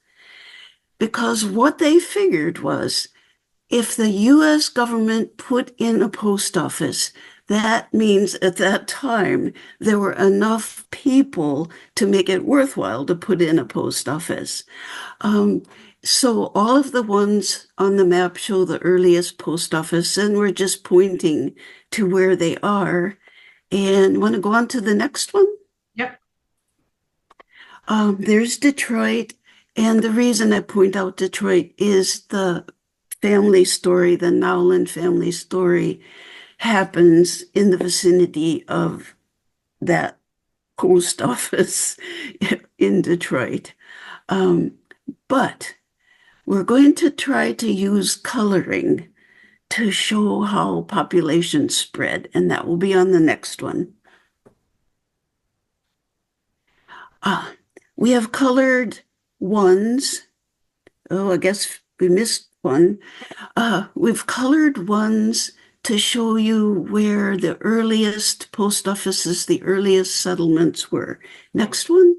because what they figured was if the US government put in a post office, that means at that time there were enough people to make it worthwhile to put in a post office. Um, so all of the ones on the map show the earliest post office, and we're just pointing to where they are. And want to go on to the next one? Yep. There's Detroit. And the reason I point out Detroit is the family story, the Nowland family story, happens in the vicinity of that post office in Detroit. But we're going to try to use coloring to show how population spread, and that will be on the next one. We have colored ones. Oh, I guess we missed one. We've colored ones to show you where the earliest post offices, the earliest settlements were. Next one.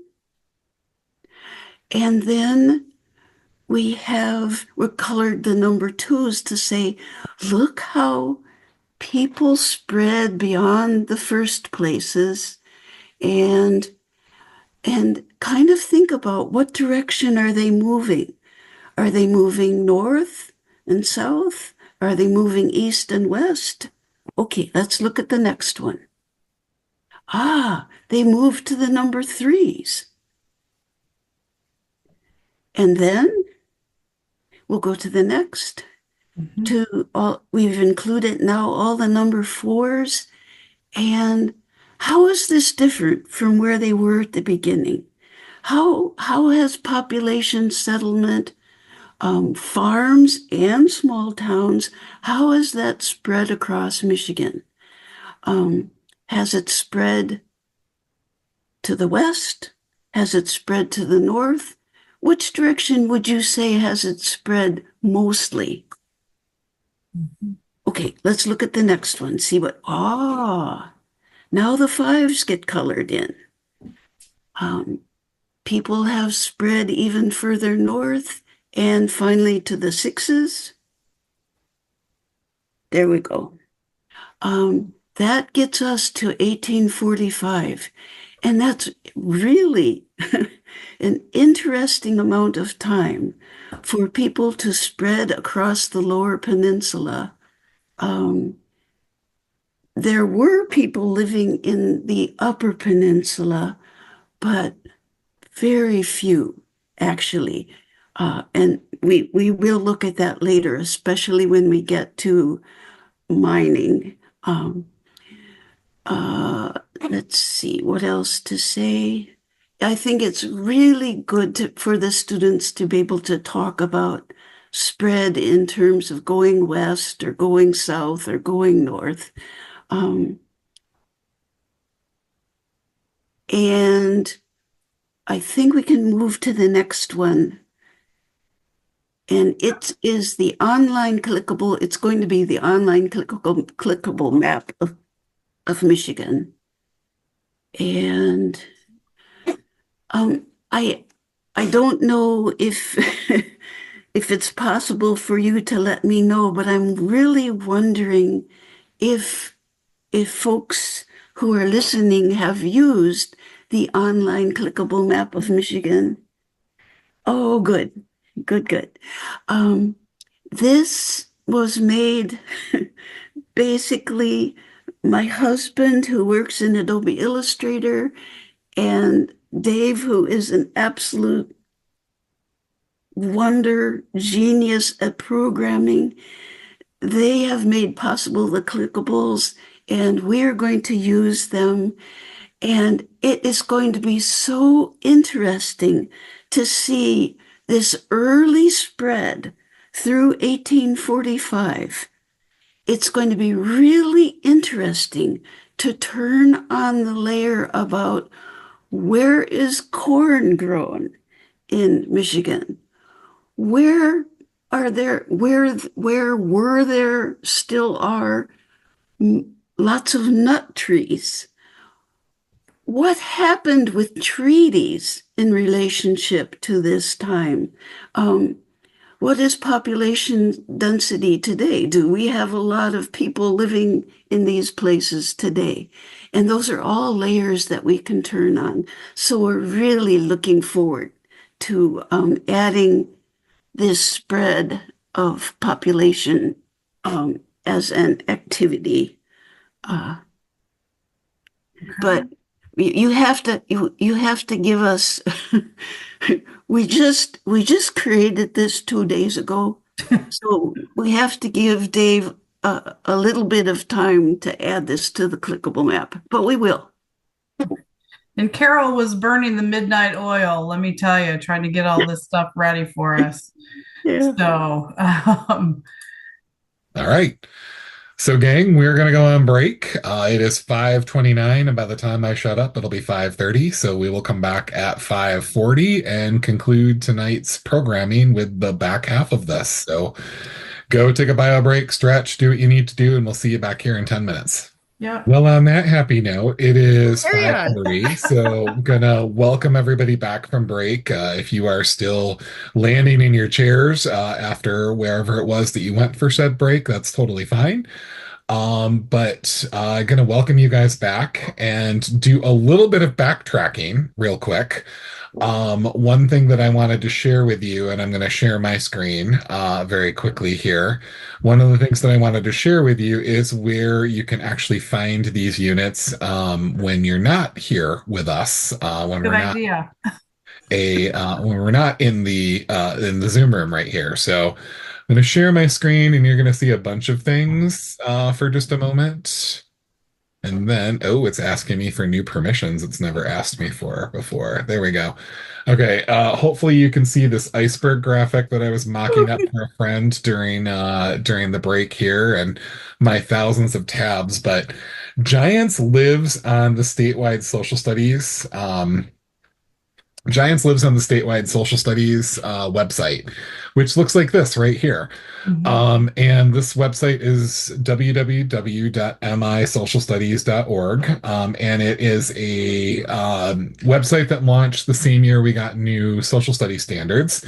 And then we're colored the number twos to say, look how people spread beyond the first places, and kind of think about what direction are they moving? Are they moving north and south? Are they moving east and west? Okay, let's look at the next one. They moved to the number threes. And then we'll go to the next. We've included now all the number fours. And how is this different from where they were at the beginning? How has population settlement farms and small towns. How has that spread across Michigan? Um, has it spread to the west? Has it spread to the north? Which direction would you say has it spread mostly? Okay, let's look at the next one. See what, now the fives get colored in. Um, People have spread even further north and finally to the sixes. There we go. That gets us to 1845. And that's really an interesting amount of time for people to spread across the lower peninsula. There were people living in the upper peninsula, but very few, actually. And we will look at that later, especially when we get to mining. Let's see what else to say. I think it's really good for the students to be able to talk about spread in terms of going west or going south or going north. And I think we can move to the next one. And it is the online clickable, it's going to be the online clickable map of Michigan. And I don't know if if it's possible for you to let me know, but I'm really wondering if folks who are listening have used the online clickable map of Michigan. Oh, good, good, good. This was made basically my husband, who works in Adobe Illustrator, and Dave, who is an absolute wonder genius at programming. They have made possible the clickables, and we're going to use them. And it is going to be so interesting to see this early spread through 1845. It's going to be really interesting to turn on the layer about where is corn grown in Michigan? Where are there, where were there, still are lots of nut trees? What happened with treaties in relationship to this time? What is population density today? Do we have a lot of people living in these places today? And those are all layers that we can turn on. So we're really looking forward to adding this spread of population as an activity. But you have to give us we just created this 2 days ago, so we have to give Dave a little bit of time to add this to the clickable map, but we will. And Carol was burning the midnight oil, let me tell you, trying to get all this stuff ready for us. Yeah. So, All right. So, gang, we're going to go on break. It is 5:29, and by the time I shut up, it'll be 5:30. So we will come back at 5:40 and conclude tonight's programming with the back half of this. So go take a bio break, stretch, do what you need to do, and we'll see you back here in 10 minutes. yeah. Well, on that happy note, it is Carry on. 5:30, so I'm gonna welcome everybody back from break. If you are still landing in your chairs after wherever it was that you went for said break, that's totally fine. But gonna welcome you guys back and do a little bit of backtracking real quick. One thing that I wanted to share with you, and I'm going to share my screen very quickly here. One of the things that I wanted to share with you is where you can actually find these units when you're not here with us, when Good we're not idea. when we're not in the Zoom room right here. So I'm going to share my screen, and you're going to see a bunch of things for just a moment. And then, oh, it's asking me for new permissions it's never asked me for before. There we go. Okay, hopefully you can see this iceberg graphic that I was mocking up for a friend during the break here and my thousands of tabs. But Giants lives on the statewide social studies. Giants lives on the statewide social studies website, which looks like this right here. Mhm. And this website is www.misocialstudies.org. And it is a website that launched the same year we got new social studies standards.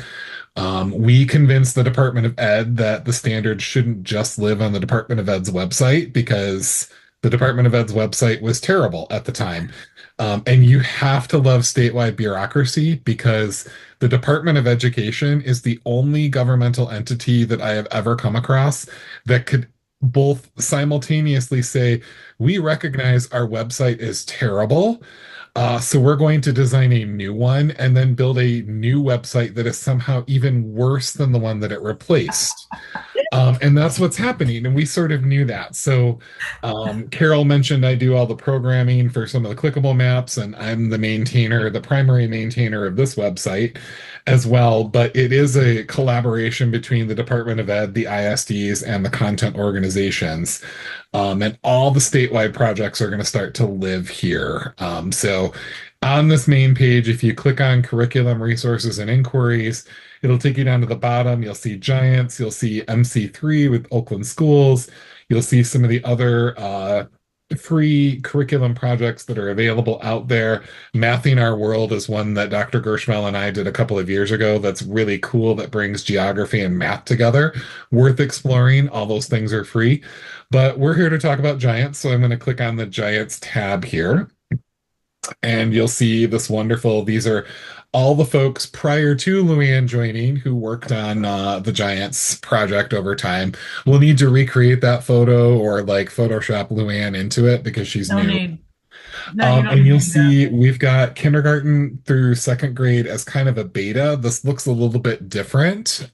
We convinced the Department of Ed that the standards shouldn't just live on the Department of Ed's website because the Department of Ed's website was terrible at the time. And you have to love statewide bureaucracy because the Department of Education is the only governmental entity that I have ever come across that could both simultaneously say, we recognize our website is terrible. So we're going to design a new one and then build a new website that is somehow even worse than the one that it replaced. And that's what's happening. And we sort of knew that. So Carol mentioned I do all the programming for some of the clickable maps, and I'm the maintainer, the primary maintainer of this website as well. But it is a collaboration between the Department of Ed, the ISDs, and the content organizations. And all the statewide projects are going to start to live here. So on this main page, if you click on curriculum resources and inquiries, it'll take you down to the bottom. You'll see Giants. You'll see MC3 with Oakland Schools. You'll see some of the other free curriculum projects that are available out there. Mathing Our World is one that Dr. Gershwell and I did a couple of years ago that's really cool that brings geography and math together. Worth exploring. All those things are free. But we're here to talk about Giants, so I'm going to click on the Giants tab here and you'll see this wonderful, these are all the folks prior to Luann joining who worked on the Giants project over time. We'll need to recreate that photo or like Photoshop Luann into it because she's No new. need. No, you don't And need you'll to do that. see we've got kindergarten through second grade as kind of a beta. This looks a little bit different.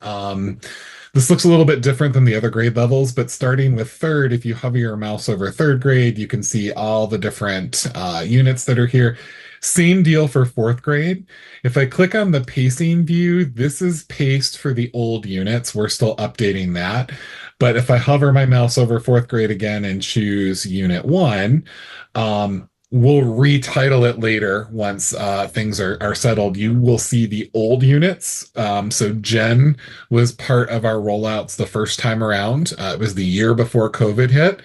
This looks a little bit different than the other grade levels, but starting with third, if you hover your mouse over third grade, you can see all the different units that are here. Same deal for fourth grade. If I click on the pacing view, this is paced for the old units. We're still updating that. But if I hover my mouse over fourth grade again and choose unit one, we'll retitle it later once things are settled. You will see the old units. So Jen was part of our rollouts the first time around. It was the year before COVID hit.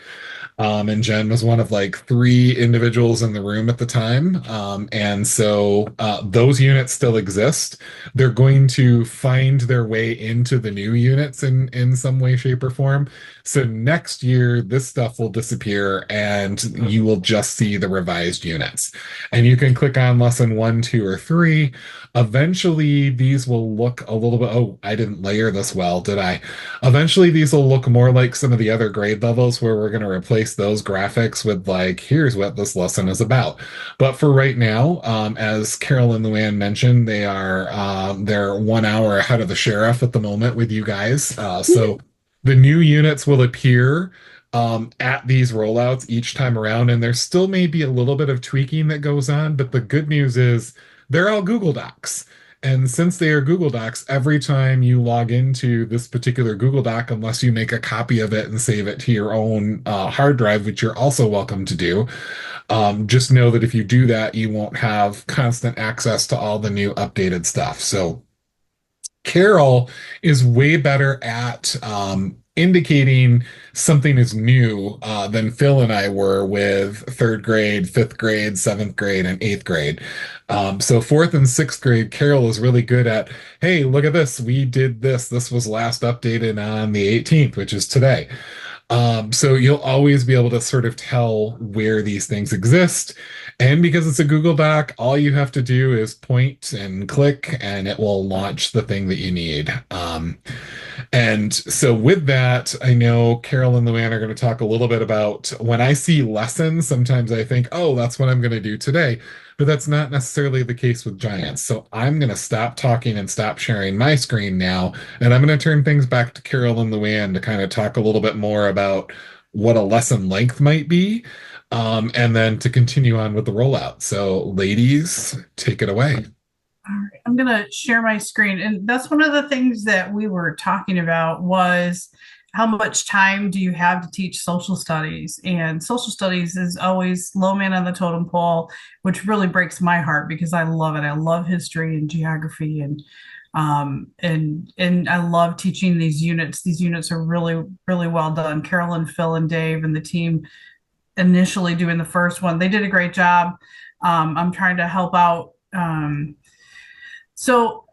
And Jen was one of like three individuals in the room at the time. And so those units still exist. They're going to find their way into the new units in some way, shape, or form. So next year, this stuff will disappear and you will just see the revised units. And you can click on lesson one, two, or three. Eventually, these will look a little bit. Oh, I didn't layer this well, did I? Eventually, these will look more like some of the other grade levels where we're going to replace those graphics with like, here's what this lesson is about. But for right now, as Carol and Luann mentioned, they're 1 hour ahead of the sheriff at the moment with you guys. So the new units will appear at these rollouts each time around, and there still may be a little bit of tweaking that goes on, but the good news is they're all Google Docs. And since they are Google Docs, every time you log into this particular Google Doc, unless you make a copy of it and save it to your own hard drive, which you're also welcome to do, just know that if you do that, you won't have constant access to all the new updated stuff. So Carol is way better at indicating something is new than Phil and I were with third grade, fifth grade, seventh grade, and eighth grade. So fourth and sixth grade, Carol is really good at, hey, look at this. We did this. This was last updated on the 18th, which is today. So you'll always be able to sort of tell where these things exist. And because it's a Google Doc, all you have to do is point and click, and it will launch the thing that you need. And so with that, I know Carol and Luann are going to talk a little bit about when I see lessons, sometimes I think, oh, that's what I'm going to do today. But that's not necessarily the case with Giants. So I'm going to stop talking and stop sharing my screen now. And I'm going to turn things back to Carol and Luann to kind of talk a little bit more about what a lesson length might be, and then to continue on with the rollout. So, ladies, take it away. All right, I'm gonna share my screen, and that's one of the things that we were talking about was how much time do you have to teach social studies? And social studies is always low man on the totem pole, which really breaks my heart because I love it. I love history and geography and I love teaching these units. These units are really, really well done. Carolyn, Phil, and Dave and the team initially doing the first one, they did a great job. I'm trying to help out. So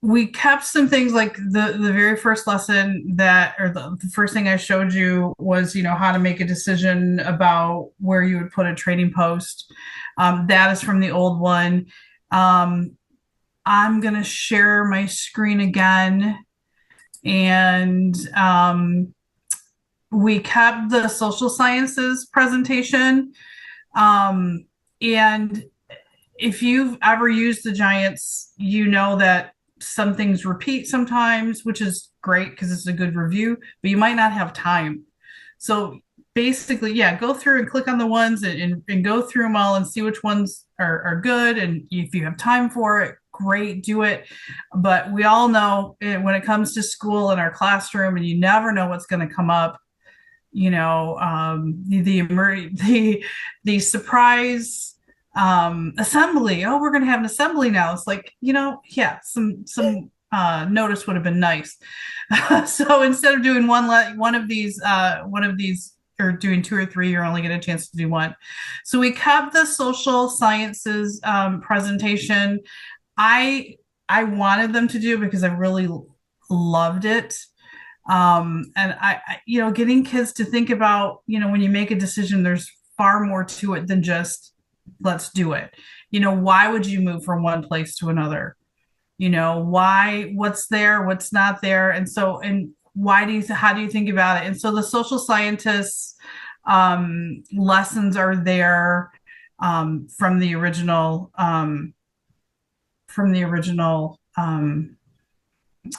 we kept some things like the very first lesson that, or the first thing I showed you was, how to make a decision about where you would put a trading post. That is from the old one. I'm going to share my screen again. And we kept the social sciences presentation. And if you've ever used the Giants, you know that some things repeat sometimes, which is great because it's a good review, but you might not have time. So basically, yeah, go through and click on the ones and go through them all and see which ones are good. And if you have time for it, great, do it. But we all know when it comes to school in our classroom, and you never know what's going to come up. The surprise assembly. Oh, we're going to have an assembly now. It's like, yeah, some notice would have been nice. So instead of doing one of these or doing two or three, you're only getting a chance to do one. So we kept the social sciences presentation. I wanted them to do because I really loved it. And getting kids to think about, when you make a decision, there's far more to it than just let's do it. Why would you move from one place to another? What's there, what's not there? And how do you think about it? And so the social scientists lessons are there from the original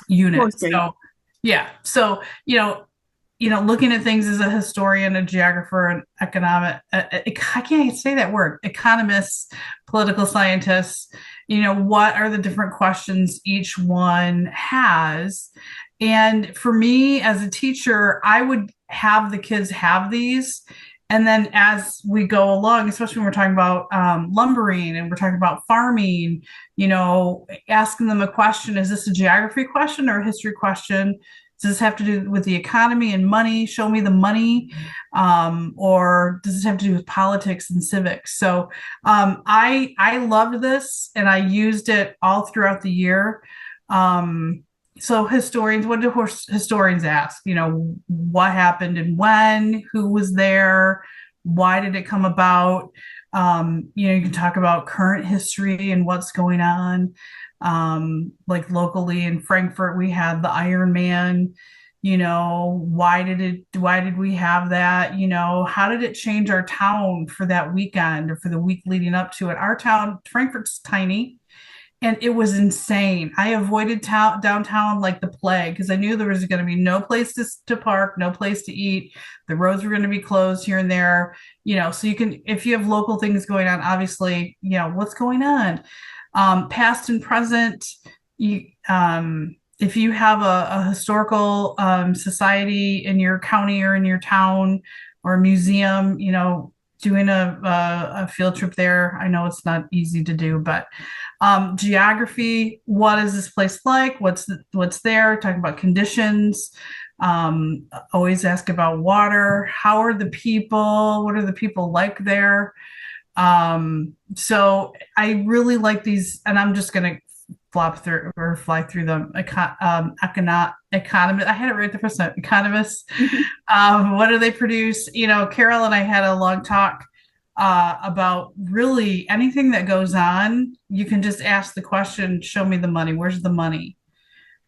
unit. Okay. So yeah. So, looking at things as a historian, a geographer, an I can't say that word, economists, political scientists, what are the different questions each one has? And for me as a teacher, I would have the kids have these. And then as we go along, especially when we're talking about lumbering and we're talking about farming, asking them a question, is this a geography question or a history question? Does this have to do with the economy and money? Show me the money. Or does this have to do with politics and civics? So I loved this and I used it all throughout the year. So what do historians ask? What happened and when, who was there, why did it come about? You can talk about current history and what's going on. Like locally in Frankfurt, we had the Iron Man. Why did we have that? How did it change our town for that weekend or for the week leading up to it? Our town, Frankfurt's tiny. And it was insane. I avoided downtown like the plague because I knew there was going to be no place to park, no place to eat. The roads were going to be closed here and there. So you can, if you have local things going on, obviously, what's going on, past and present. If you have a historical society in your county or in your town or a museum, doing a field trip there. I know it's not easy to do, but geography, what is this place like? What's there? Talking about conditions. Always ask about water. How are the people? What are the people like there? So I really like these, and I'm just going to fly through them. Economist. I had it right the first time. Economists. What do they produce? Carol and I had a long talk about really anything that goes on. You can just ask the question, show me the money. Where's the money?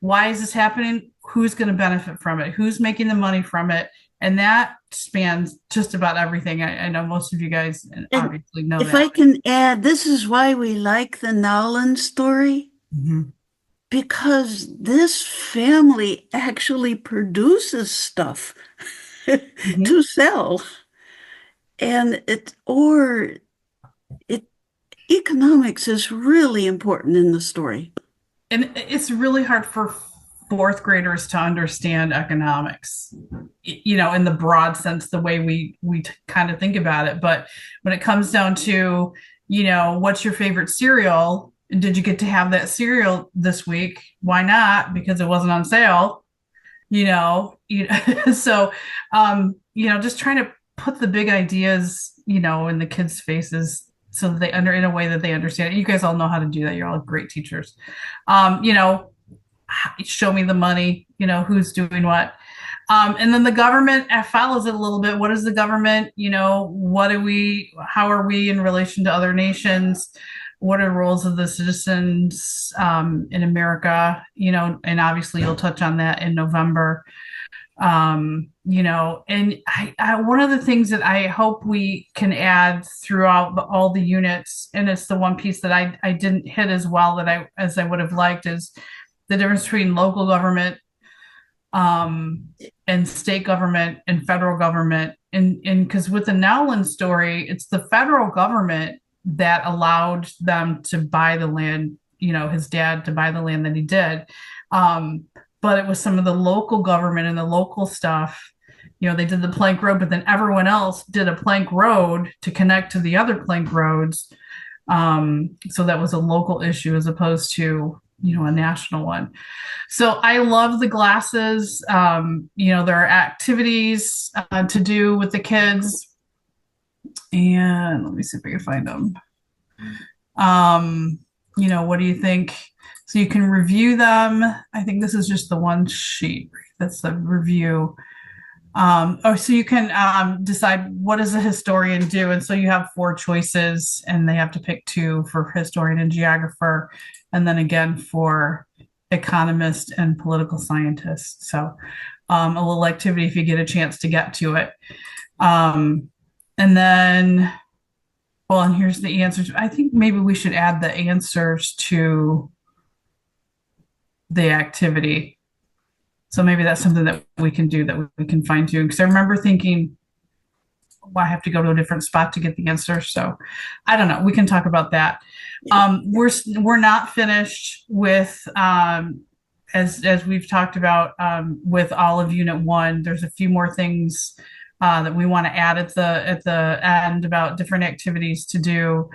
Why is this happening? Who's going to benefit from it? Who's making the money from it? And that spans just about everything. I know most of you guys obviously know that. If I can add, this is why we like the Nowlin story. Mm-hmm. Because this family actually produces stuff. Mhm. to sell. And it economics is really important in the story. And it's really hard for fourth graders to understand economics, in the broad sense, the way we kind of think about it. But when it comes down to, what's your favorite cereal? And did you get to have that cereal this week? Why not? Because it wasn't on sale. So just trying to put the big ideas, in the kids' faces so that they in a way that they understand it. You guys all know how to do that. You're all great teachers. um, you know Show me the money, who's doing what. And then the government follows it a little bit. What is the government? How are we in relation to other nations? What are the roles of the citizens in America? And obviously you'll touch on that in November. And one of the things that I hope we can add throughout all the units, and it's the one piece that I didn't hit as well as I would have liked, is the difference between local government um, and state government and federal government. And because with the Nowlin story, it's the federal government that allowed them to buy the land, his dad to buy the land that he did. But it was some of the local government and the local stuff. They did the plank road, but then everyone else did a plank road to connect to the other plank roads. So that was a local issue as opposed to, a national one. So I love the glasses. There are activities to do with the kids. And let me see if I can find them. What do you think? So you can review them. I think this is just the one sheet. That's the review. So you can decide what does a historian do, and so you have 4 choices, and they have to pick 2 for historian and geographer, and then again for economist and political scientist. So a little activity if you get a chance to get to it. And then, well, and here's the answers. I think maybe we should add the answers to the activity. So maybe that's something that we can do, that we can fine tune. Because I remember thinking, well, I have to go to a different spot to get the answer. So I don't know. We can talk about that. We're not finished with as we've talked about with all of Unit 1. There's a few more things that we want to add at the end about different activities to do.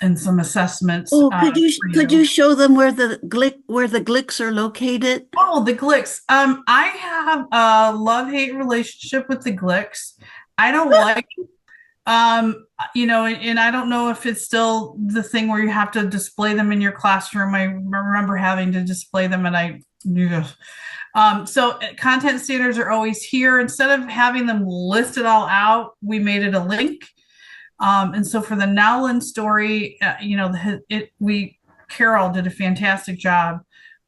And some assessments. Oh, could you You. show them where the glicks are located? Oh, the Glicks. I have a love-hate relationship with the Glicks. I don't like, and I don't know if it's still the thing where you have to display them in your classroom. I remember having to display them, and so content standards are always here. Instead of having them listed all out, we made it a link. And so for the Nowlin story, Carol did a fantastic job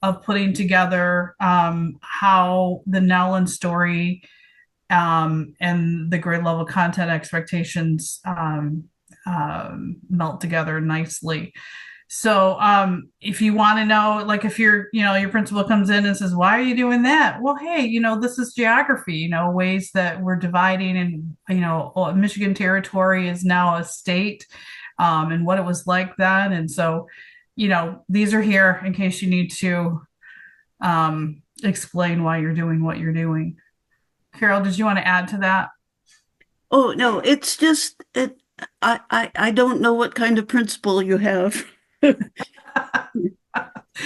of putting together how the Nowlin story and the grade level content expectations melt together nicely. So if you want to know, like if your principal comes in and says, why are you doing that? Well, hey, this is geography, ways that we're dividing, and, Michigan Territory is now a state, and what it was like then. And so, these are here in case you need to explain why you're doing what you're doing. Carol, did you want to add to that? Oh, no, it's just I don't know what kind of principal you have.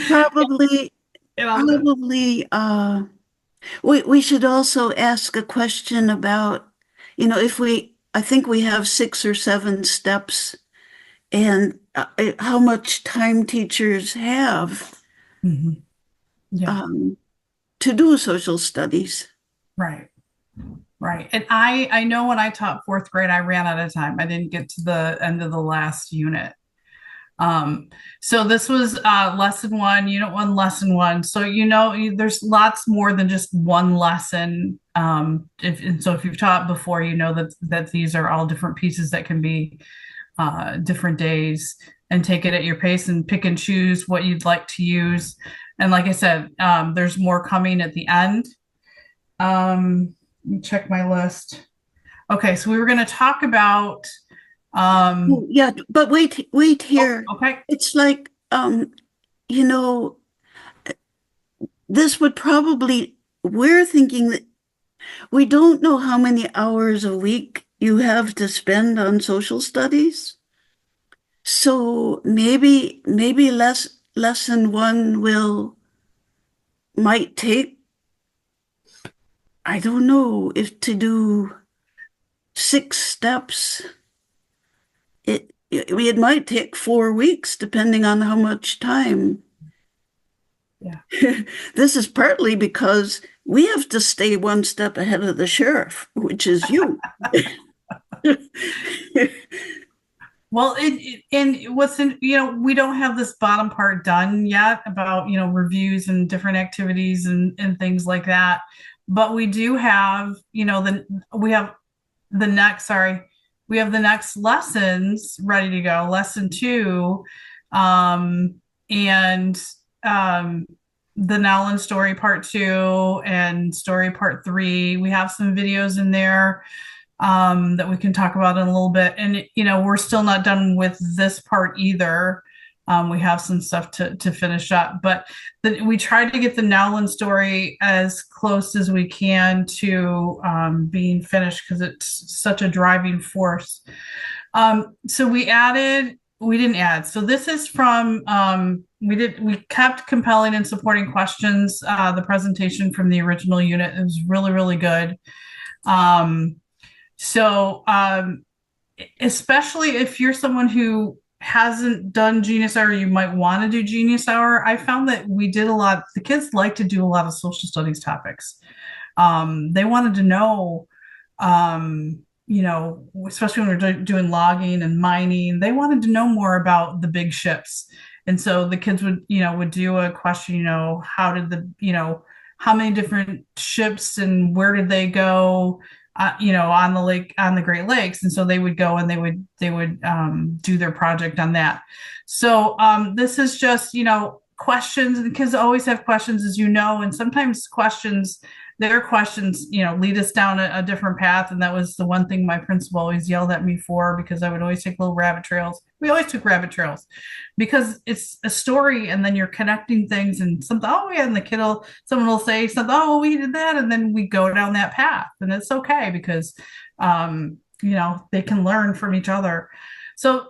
Probably, probably, we should also ask a question about, I think we have 6 or 7 steps, and how much time teachers have Mhm. Yeah. to do social studies. Right. Right. And I know when I taught 4th grade, I ran out of time. I didn't get to the end of the last unit. So this was lesson 1, unit 1, lesson 1. So there's lots more than just one lesson. If you've taught before, that these are all different pieces that can be different days, and take it at your pace and pick and choose what you'd like to use. And like I said, there's more coming at the end. Let me check my list. Okay, so we were going to talk about, um, Oh, yeah, but wait oh, here. okay. It's like, you know, this would probably, we're thinking that we don't know how many hours a week you have to spend on social studies. So maybe lesson one will might take, I don't know, if to do 6 steps. It might take 4 weeks depending on how much time. Yeah. This is partly because we have to stay one step ahead of the sheriff, which is you. Well, and what's in, we don't have this bottom part done yet about, reviews and different activities and things like that. But we do have, we have sorry, we have the next lessons ready to go, lesson two, um, and um, the Nowlin story part two and story part three. We have some videos in there that we can talk about in a little bit. And, we're still not done with this part either. We have some stuff to finish up, but we tried to get the Nowlin story as close as we can to being finished because it's such a driving force. So we didn't add. So this is from, we kept compelling and supporting questions, the presentation from the original unit. It was really, really good. Um, so, especially if you're someone who hasn't done Genius Hour, you might want to do Genius Hour. I found that the kids like to do a lot of social studies topics. They wanted to know, especially when we're doing logging and mining, they wanted to know more about the big ships. And so the kids would do a question, how many different ships and where did they go? On the lake, on the Great Lakes, and so they would go and they would do their project on that. So this is just questions, and the kids always have questions, as and sometimes their questions, lead us down a different path. And that was the one thing my principal always yelled at me for, because I would always take little rabbit trails. We always took rabbit trails because it's a story, and then you're connecting things and something. Oh yeah, and someone will say something. Oh, we did that, and then we go down that path, and it's okay because, they can learn from each other. So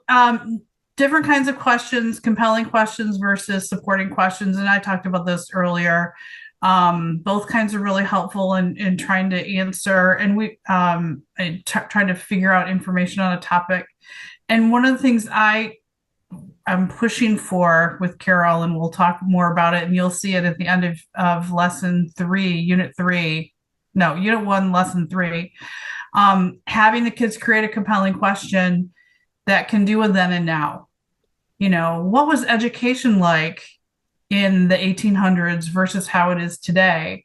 different kinds of questions, compelling questions versus supporting questions, and I talked about this earlier. Both kinds are really helpful in trying to answer, and trying to figure out information on a topic. And one of the things I'm pushing for with Carol, and we'll talk more about it, and you'll see it at the end of lesson three, unit three, no, unit one, lesson three, having the kids create a compelling question that can do a then and now. What was education like in the 1800s versus how it is today?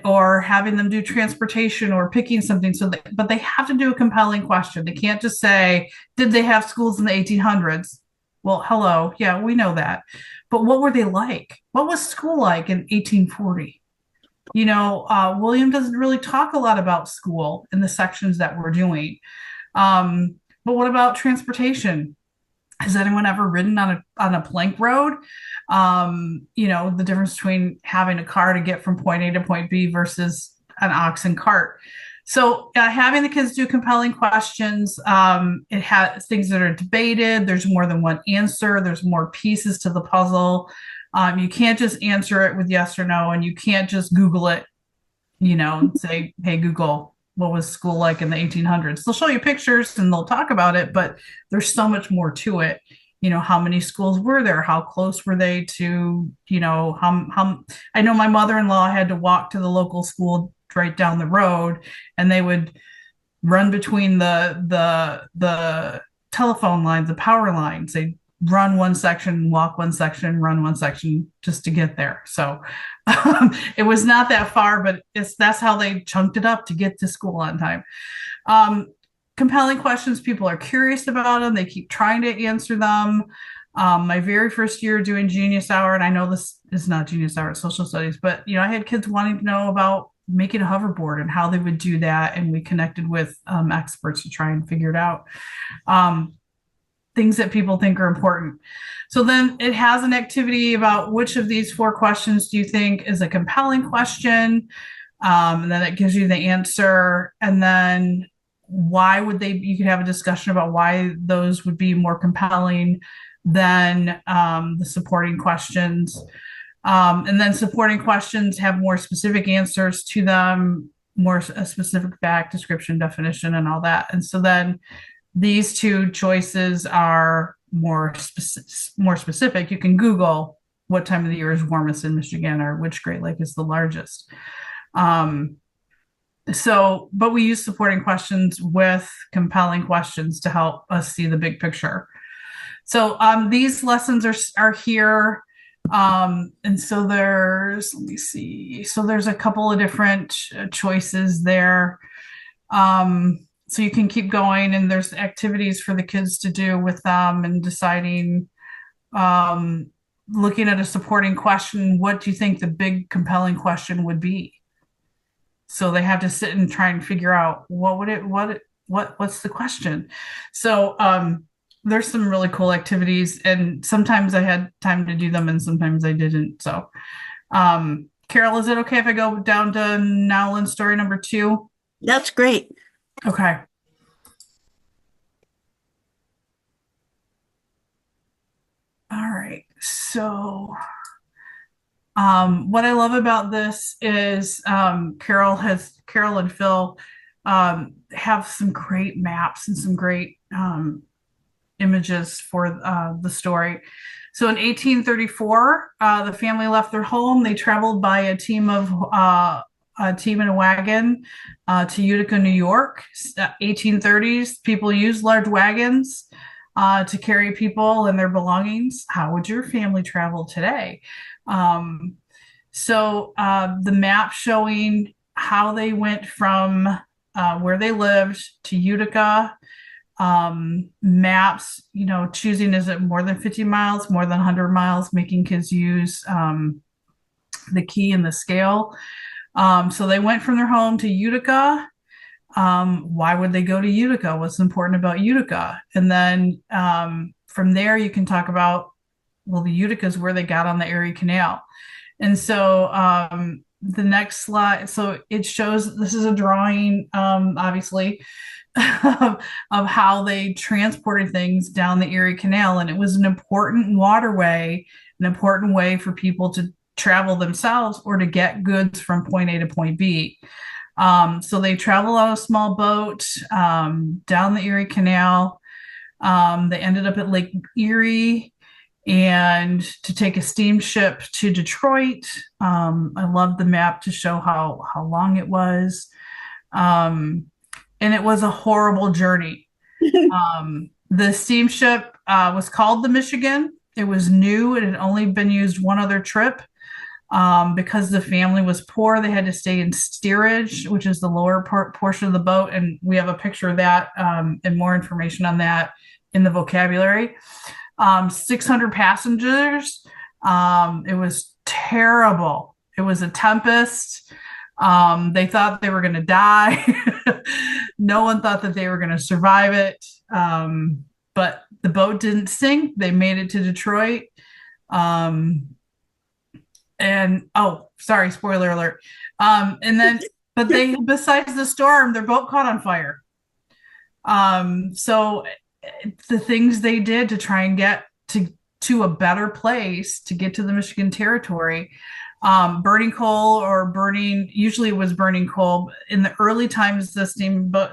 Or having them do transportation or picking something. But they have to do a compelling question. They can't just say, did they have schools in the 1800s? Well, hello. Yeah, we know that. But what were they like? What was school like in 1840? William doesn't really talk a lot about school in the sections that we're doing. But what about transportation? Has anyone ever ridden on a plank road? The difference between having a car to get from point A to point B versus an ox and cart. So having the kids do compelling questions, it has things that are debated. There's more than one answer. There's more pieces to the puzzle. You can't just answer it with yes or no, and you can't just Google it, and say, hey, Google, what was school like in the 1800s? They'll show you pictures and they'll talk about it, but there's so much more to it. How many schools were there? How close were they to, how I know my mother-in-law had to walk to the local school right down the road, and they would run between the telephone lines, the power lines. They run one section, walk one section, run one section just to get there. So it was not that far, but that's how they chunked it up to get to school on time. Compelling questions, people are curious about them. They keep trying to answer them. My very first year doing Genius Hour, and I know this is not Genius Hour, it's social studies, but I had kids wanting to know about making a hoverboard and how they would do that. And we connected with experts to try and figure it out. Um, Things that people think are important. So then it has an activity about which of these four questions do you think is a compelling question? And then it gives you the answer. And then why would they, you could have a discussion about why those would be more compelling than the supporting questions. And then supporting questions have more specific answers to them, more a specific fact, description, definition, and all that. And so then these two choices are more specific. You can Google what time of the year is warmest in Michigan or which Great Lake is the largest. But we use supporting questions with compelling questions to help us see the big picture. So these lessons are here. And so let me see. So there's a couple of different choices there. So you can keep going, and there's activities for the kids to do with them and deciding, looking at a supporting question, what do you think the big compelling question would be? So they have to sit and try and figure out what's the question. So there's some really cool activities, and sometimes I had time to do them and sometimes I didn't. So Carol, is it okay if I go down to Nowlin's story number 2? That's great. Okay. All right. So what I love about this is Carol and Phil have some great maps and some great images for the story. So in 1834, the family left their home. They traveled by a team in a wagon to Utica, New York. 1830s, people used large wagons to carry people and their belongings. How would your family travel today? The map showing how they went from where they lived to Utica. Maps, choosing, is it more than 50 miles, more than 100 miles, making kids use the key and the scale. So they went from their home to Utica. Why would they go to Utica? What's important about Utica? And then from there, you can talk about, well, the Utica is where they got on the Erie Canal. And so the next slide, so it shows, this is a drawing, obviously, of how they transported things down the Erie Canal. And it was an important waterway, an important way for people to travel themselves or to get goods from point A to point B. So they traveled on a small boat down the Erie Canal. They ended up at Lake Erie and to take a steamship to Detroit. I love the map to show how long it was. And it was a horrible journey. The steamship was called the Michigan. It was new. It had only been used one other trip. Because the family was poor, they had to stay in steerage, which is the lower portion of the boat. And we have a picture of that and more information on that in the vocabulary. 600 passengers. It was terrible. It was a tempest. They thought they were going to die. No one thought that they were going to survive it. But the boat didn't sink. They made it to Detroit. And oh, sorry, spoiler alert. But besides the storm, their boat caught on fire. So the things they did to try and get to a better place to get to the Michigan territory, burning coal usually it was burning coal. In the early times, the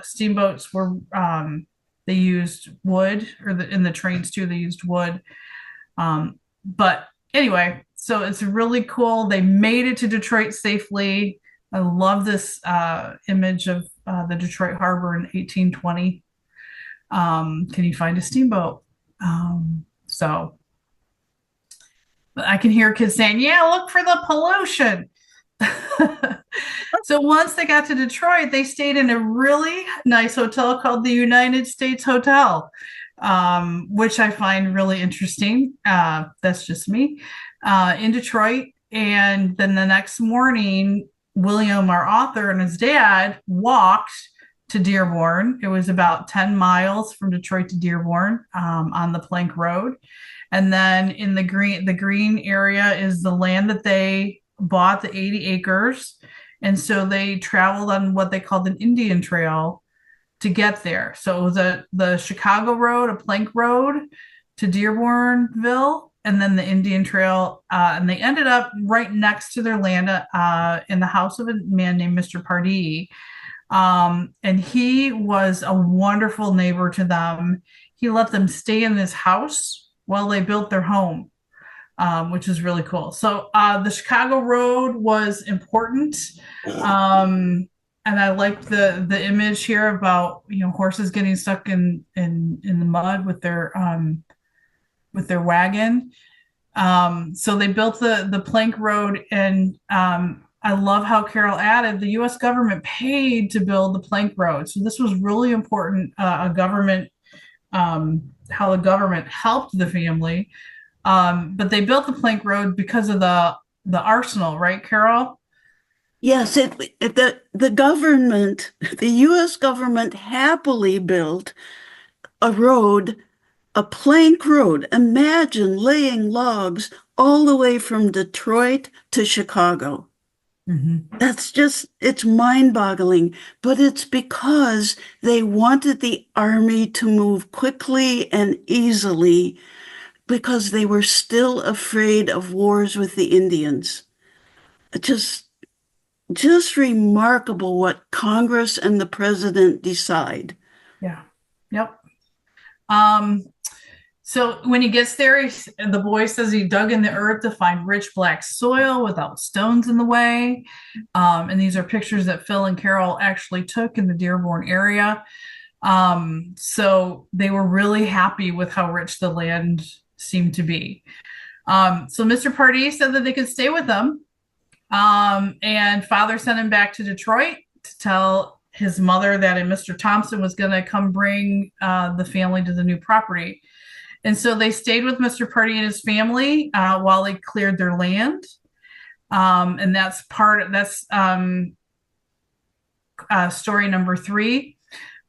steamboats were, they used wood, in the trains too, they used wood. But anyway, so it's really cool. They made it to Detroit safely. I love this image of the Detroit Harbor in 1820. Can you find a steamboat? So I can hear kids saying, yeah, look for the pollution. So once they got to Detroit, they stayed in a really nice hotel called the United States Hotel, which I find really interesting. That's just me. In Detroit. And then the next morning, William, our author, and his dad walked to Dearborn. It was about 10 miles from Detroit to Dearborn, on the Plank Road. And then in the green area is the land that they bought, the 80 acres. And so they traveled on what they called an Indian Trail to get there. So it was the Chicago Road, a plank road to Dearbornville, and then the Indian Trail. And they ended up right next to their land, in the house of a man named Mr. Pardee. And he was a wonderful neighbor to them. He let them stay in his house while they built their home, which is really cool. So the Chicago Road was important. And I like the image here about, horses getting stuck in the mud with their wagon. So they built the plank road, and I love how Carol added the U.S. government paid to build the plank road. So this was really important. How the government helped the family, but they built the plank road because of the arsenal, right, Carol? Yes, the government, the U.S. government happily built a road, a plank road. Imagine laying logs all the way from Detroit to Chicago. Mm-hmm. It's mind-boggling, but it's because they wanted the army to move quickly and easily because they were still afraid of wars with the Indians. Just, just remarkable what Congress and the president decide. Yeah. Yep. Um, So when he gets there, the boy says he dug in the earth to find rich black soil without stones in the way. And these are pictures that Phil and Carol actually took in the Dearborn area. So they were really happy with how rich the land seemed to be. So Mr. Pardee said that they could stay with them. And father sent him back to Detroit to tell his mother that Mr. Thompson was going to come bring the family to the new property. And so they stayed with Mr. Purdy and his family while they cleared their land. And that's story number 3.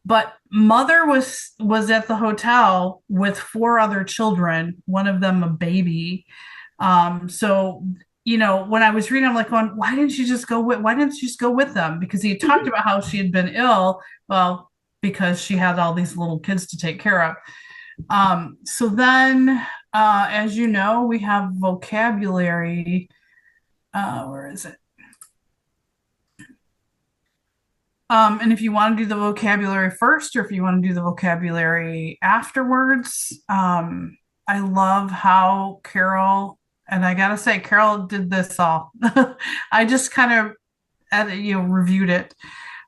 But mother was at the hotel with 4 other children, one of them a baby. So when I was reading, I'm like, going, why didn't you just go with them? Because he talked about how she had been ill. Well, because she had all these little kids to take care of. So then, as you know, we have vocabulary. Where is it? And if you want to do the vocabulary first, or if you want to do the vocabulary afterwards, I love how Carol, and I gotta say, Carol did this all. I just kind of, reviewed it.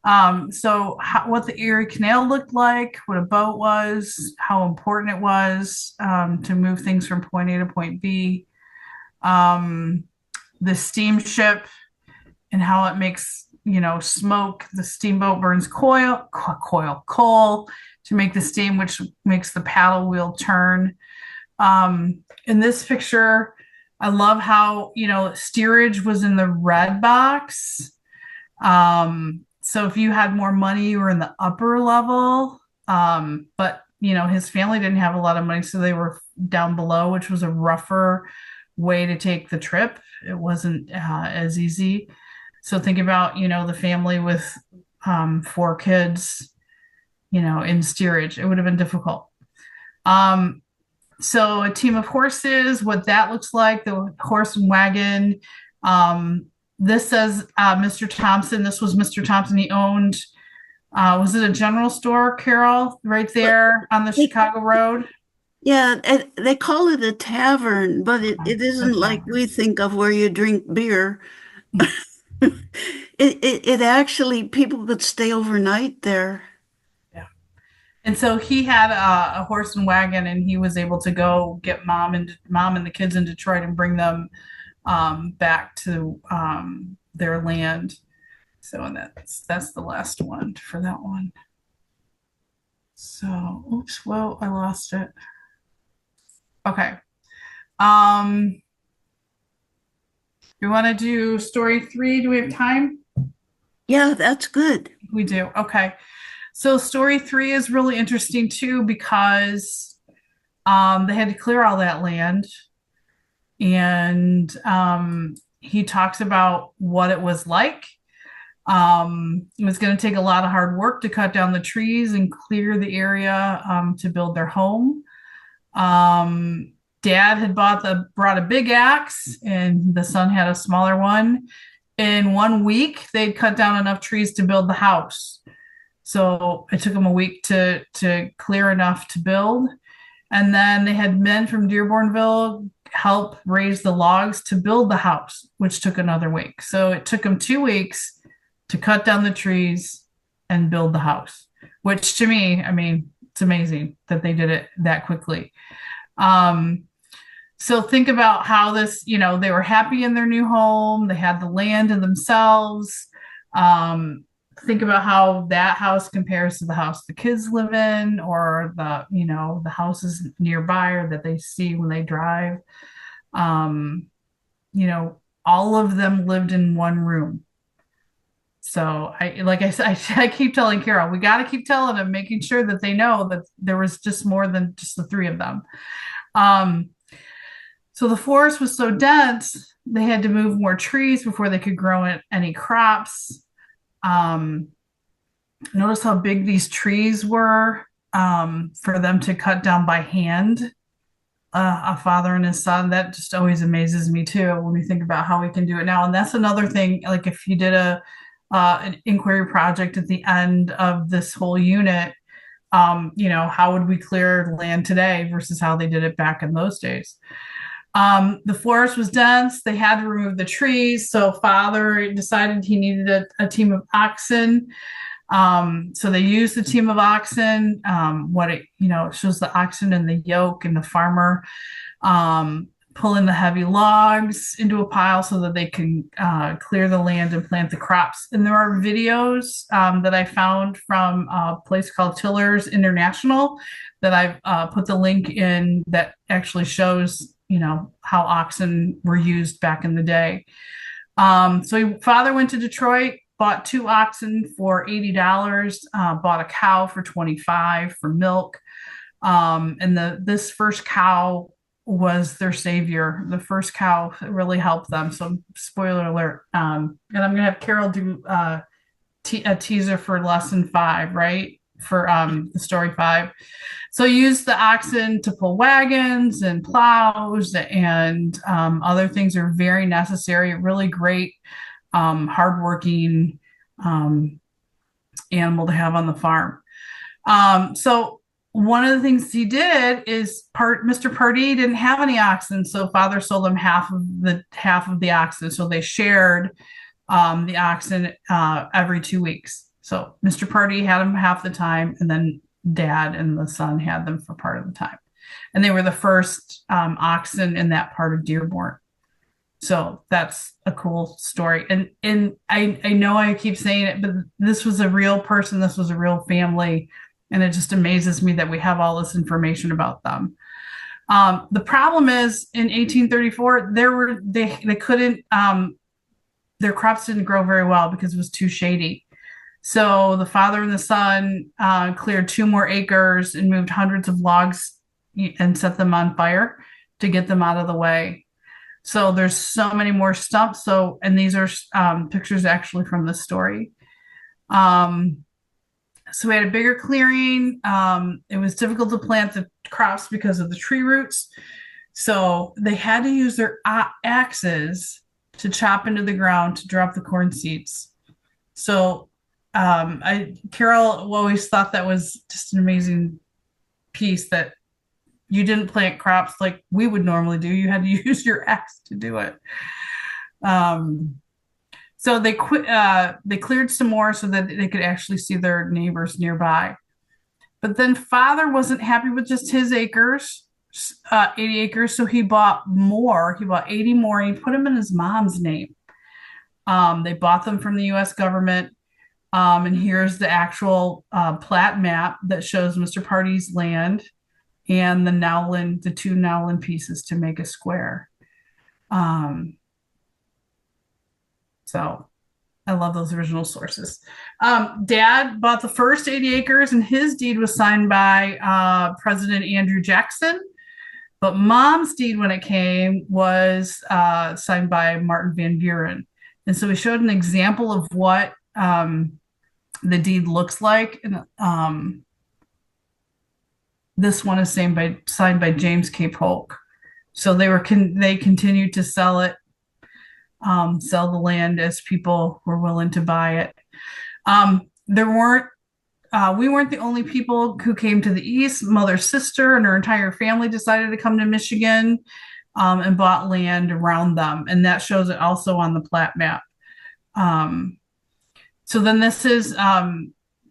What the Erie Canal looked like, what a boat was, how important it was to move things from point A to point B, um, the steamship and how it makes, smoke. The steamboat burns coal to make the steam, which makes the paddle wheel turn. In this picture, I love how, steerage was in the red box. So if you had more money, you were in the upper level. But his family didn't have a lot of money, so they were down below, which was a rougher way to take the trip. It wasn't as easy. So think about, the family with 4 kids, in steerage. It would have been difficult. So a team of horses, what that looks like, the horse and wagon. This says Mr. Thompson. This was Mr. Thompson. He owned, was it a general store, Carol, right there on the Chicago Road? Yeah, they call it a tavern, but it isn't like we think of where you drink beer. It actually, people could stay overnight there. Yeah. And so he had a horse and wagon, and he was able to go get mom and the kids in Detroit and bring them back to their land. So, and that's the last one for that one. So, oops, whoa, I lost it. Okay. We want to do story 3. Do we have time? Yeah, that's good. We do. Okay. So story three is really interesting too because they had to clear all that land, and he talks about what it was like. It was going to take a lot of hard work to cut down the trees and clear the area to build their home. Dad had brought a big axe, and the son had a smaller one. In 1 week, they'd cut down enough trees to build the house. So it took them a week to clear enough to build. And then they had men from Dearbornville help raise the logs to build the house, which took another week. So it took them 2 weeks to cut down the trees and build the house, which to me, I mean, it's amazing that they did it that quickly. Um, so think about how this, they were happy in their new home, they had the land to themselves. Um, think about how that house compares to the house the kids live in, or the houses nearby or that they see when they drive. Um, all of them lived in one room. So like I said, I keep telling Carol, we got to keep telling them, making sure that they know that there was just more than just the three of them. Um, so the forest was so dense, they had to move more trees before they could grow any crops. Um, Notice how big these trees were for them to cut down by hand. A father and his son, that just always amazes me too when we think about how we can do it now. And that's another thing, like if you did an inquiry project at the end of this whole unit, how would we clear land today versus how they did it back in those days? The forest was dense. They had to remove the trees. So father decided he needed a team of oxen. So they used the team of oxen. It shows the oxen and the yoke and the farmer pulling the heavy logs into a pile so that they can clear the land and plant the crops. And there are videos that I found from a place called Tillers International that I've put the link in that actually shows, how oxen were used back in the day. Father went to Detroit, bought 2 oxen for $80, bought a cow for 25 for milk. And this first cow was their savior. The first cow really helped them. So spoiler alert. And I'm gonna have Carol do a teaser for lesson 5, right? For the story 5. So use the oxen to pull wagons and plows and other things are very necessary. Really great, hardworking animal to have on the farm. So one of the things he did is Mr. Pardee didn't have any oxen, so father sold him half of the oxen. So they shared the oxen every 2 weeks. So Mr. Pardee had them half the time, and then dad and the son had them for part of the time. And they were the first oxen in that part of Dearborn. So that's a cool story. And I know I keep saying it, but this was a real person, this was a real family, and it just amazes me that we have all this information about them. The problem is in 1834, they couldn't their crops didn't grow very well because it was too shady. So the father and the son cleared 2 more acres and moved hundreds of logs and set them on fire to get them out of the way. So there's so many more stumps. And these are pictures actually from the story. So we had a bigger clearing. It was difficult to plant the crops because of the tree roots. So they had to use their axes to chop into the ground to drop the corn seeds. So Carol always thought that was just an amazing piece that you didn't plant crops like we would normally do. You had to use your axe to do it. So they cleared some more so that they could actually see their neighbors nearby. But then father wasn't happy with just his acres, 80 acres. So he bought more. He bought 80 more and he put them in his mom's name. They bought them from the U.S. government. And here's the actual plat map that shows Mr. Pardee's land and the 2 Nowlin pieces to make a square. So I love those original sources. Dad bought the first 80 acres, and his deed was signed by President Andrew Jackson. But mom's deed, when it came, was signed by Martin Van Buren. And so we showed an example of what the deed looks like. And this one is signed by James K. Polk. So they continued to sell it, sell the land as people were willing to buy it. There weren't We weren't the only people who came to the East. Mother's sister and her entire family decided to come to Michigan, and bought land around them. And that shows it also on the plat map. Um, so then this is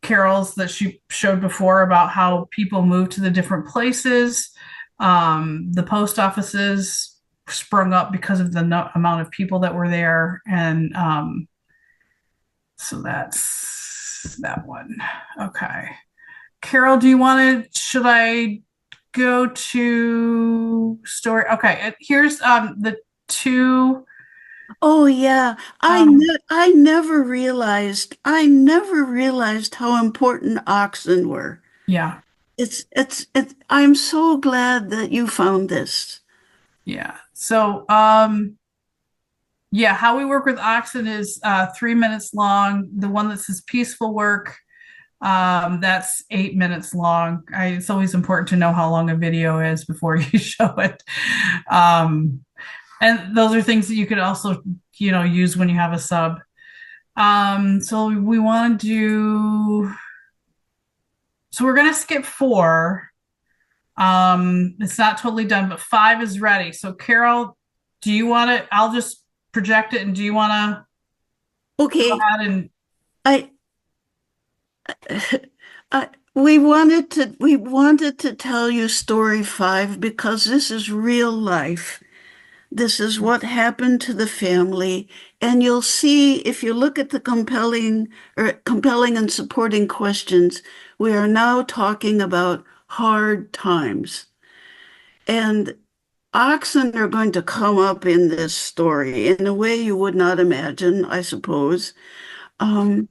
Carol's that she showed before about how people moved to the different places. The post offices sprung up because of the amount of people that were there. And so that's that one. Okay. Carol, should I go to story? Okay, here's the two. Oh yeah, Um, I never realized how important oxen were. yeah, I'm so glad that you found this. yeah. So, yeah, how we work with oxen is 3 minutes long. The one that says peaceful work, that's 8 minutes long. It's always important to know how long a video is before you show it. Um, and those are things that you could also, use when you have a sub. So we want to do, so we're going to skip 4. It's not totally done, but 5 is ready. So Carol, do you want to, I'll just project it, and do you want to go Okay, ahead and, I, we wanted to tell you story 5 because this is real life. This is what happened to the family, and you'll see if you look at the compelling and supporting questions, we are now talking about hard times. And oxen are going to come up in this story in a way you would not imagine, I suppose. Um,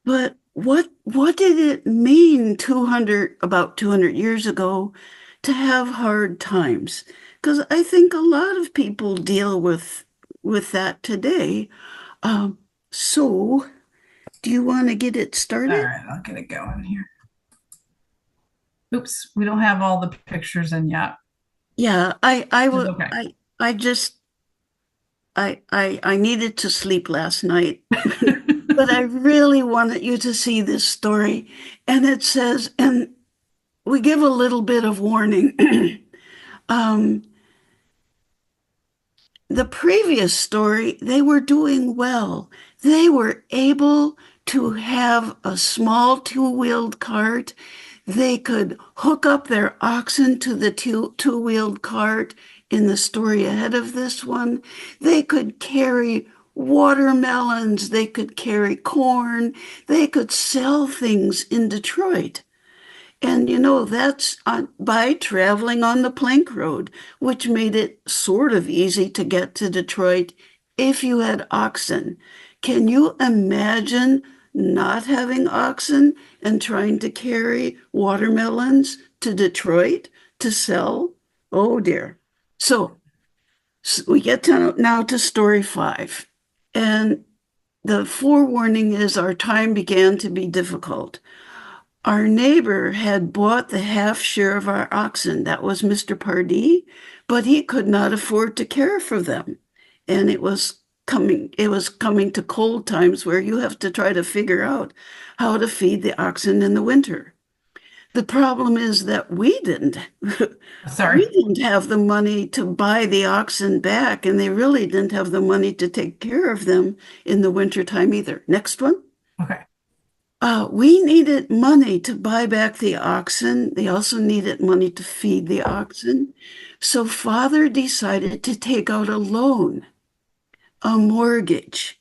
but what did it mean about 200 years ago to have hard times? Because I think a lot of people deal with that today. Um, so do you want to get it all started? right, I'll get it going here. Oops, we don't have all the pictures in yet. Yeah, I Which is would okay. I just I needed to sleep last night. But I really wanted you to see this story. And it says, and we give a little bit of warning. um, the previous story, they were doing well. They were able to have a small two-wheeled cart. They could hook up their oxen to the two-wheeled cart in the story ahead of this one. They could carry watermelons. They could carry corn. They could sell things in Detroit. And that's by traveling on the plank road, which made it sort of easy to get to Detroit if you had oxen. Can you imagine not having oxen and trying to carry watermelons to Detroit to sell? Oh dear. So we get now to story 5. And the forewarning is our time began to be difficult. Our neighbor had bought the half share of our oxen. That was Mr. Pardee, but he could not afford to care for them. And it was coming to cold times where you have to try to figure out how to feed the oxen in the winter. The problem is that we didn't. Sorry. We didn't have the money to buy the oxen back, and they really didn't have the money to take care of them in the wintertime either. Next one. Okay. We needed money to buy back the oxen. They also needed money to feed the oxen. So father decided to take out a loan, a mortgage.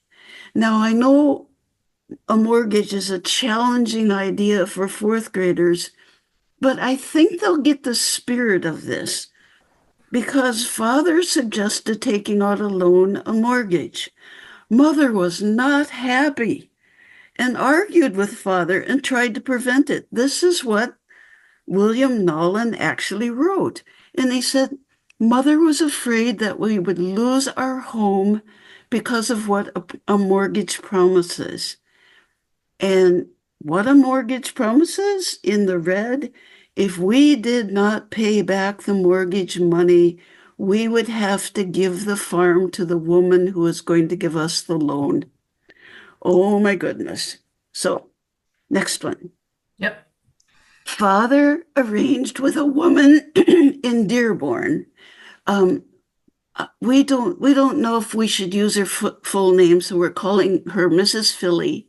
Now, I know a mortgage is a challenging idea for fourth graders, but I think they'll get the spirit of this because father suggested taking out a loan, a mortgage. Mother was not happy and argued with father and tried to prevent it. This is what William Nolan actually wrote. And he said, Mother was afraid that we would lose our home because of what a mortgage promises. And what a mortgage promises in the red, if we did not pay back the mortgage money, we would have to give the farm to the woman who is going to give us the loan. Oh my goodness. So, next one. Yep. Father arranged with a woman in Dearborn. Um, we don't know if we should use her full name, so we're calling her Mrs. Philly.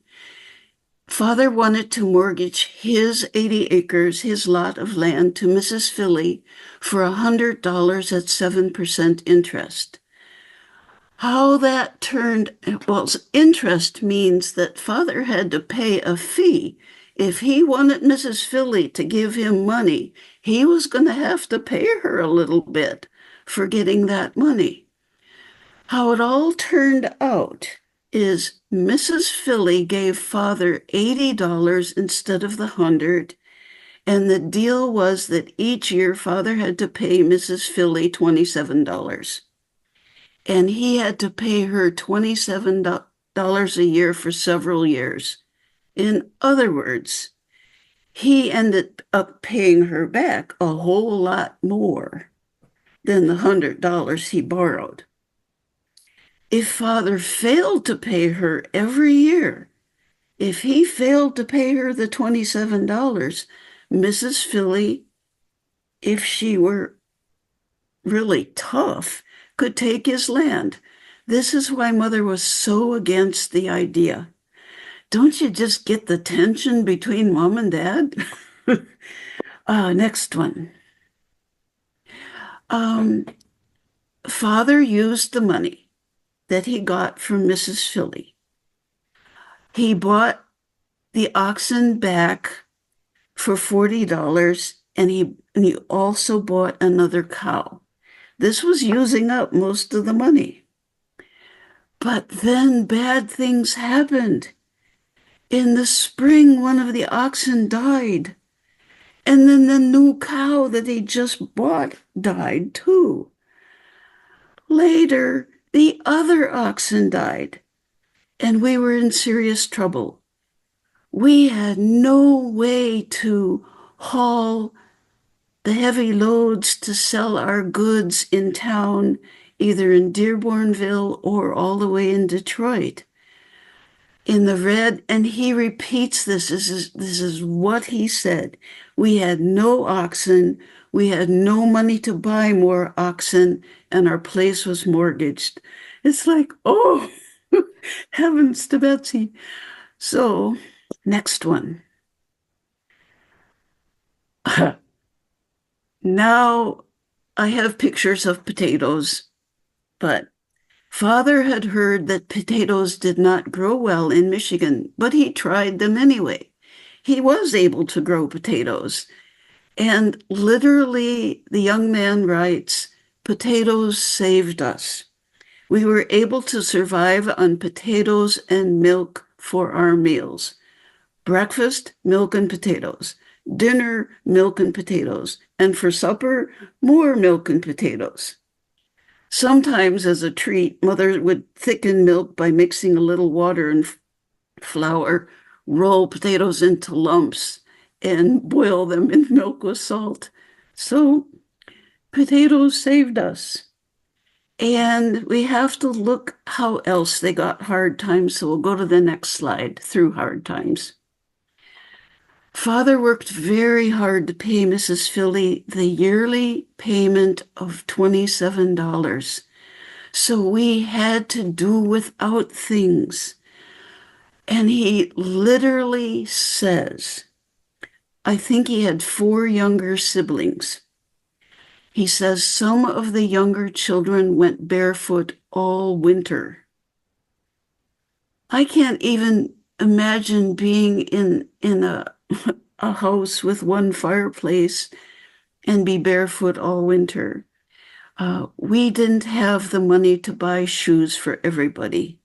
Father wanted to mortgage his 80 acres, his lot of land, to Mrs. Philly for $100 at 7% interest. How that turned, well, interest means that father had to pay a fee. If he wanted Mrs. Philly to give him money, he was going to have to pay her a little bit for getting that money. How it all turned out is Mrs. Philly gave father $80 instead of the 100, and the deal was that each year father had to pay Mrs. Philly $27. And he had to pay her $27 a year for several years. In other words, he ended up paying her back a whole lot more than the $100 he borrowed. If father failed to pay her every year, if he failed to pay her the $27, Mrs. Philly, if she were really tough, could take his land. This is why mother was so against the idea. Don't you just get the tension between mom and dad? Next one. Father used the money that he got from Mrs. Philly. He bought the oxen back for $40, and he also bought another cow. This was using up most of the money. But then bad things happened. In the spring, one of the oxen died. And then the new cow that he just bought died too. Later, the other oxen died, and we were in serious trouble. We had no way to haul the heavy loads to sell our goods in town, either in Dearbornville or all the way in Detroit. In the red, and he repeats this. This is what he said. We had no oxen. We had no money to buy more oxen, and our place was mortgaged. It's like, oh, heavens to Betsy. So, next one. Now I have pictures of potatoes, but father had heard that potatoes did not grow well in Michigan, but he tried them anyway. He was able to grow potatoes. And literally, the young man writes, potatoes saved us. We were able to survive on potatoes and milk for our meals. Breakfast, milk and potatoes. Dinner, milk and potatoes. And for supper, more milk and potatoes. Sometimes, as a treat, mother would thicken milk by mixing a little water and flour, roll potatoes into lumps, and boil them in milk with salt. So, potatoes saved us. And we have to look how else they got hard times. So we'll go to the next slide, through hard times. Father worked very hard to pay Mrs. Philly the yearly payment of $27. So we had to do without things. And he literally says, I think he had 4 younger siblings. He says some of the younger children went barefoot all winter. I can't even imagine being in a house with one fireplace and be barefoot all winter. We didn't have the money to buy shoes for everybody.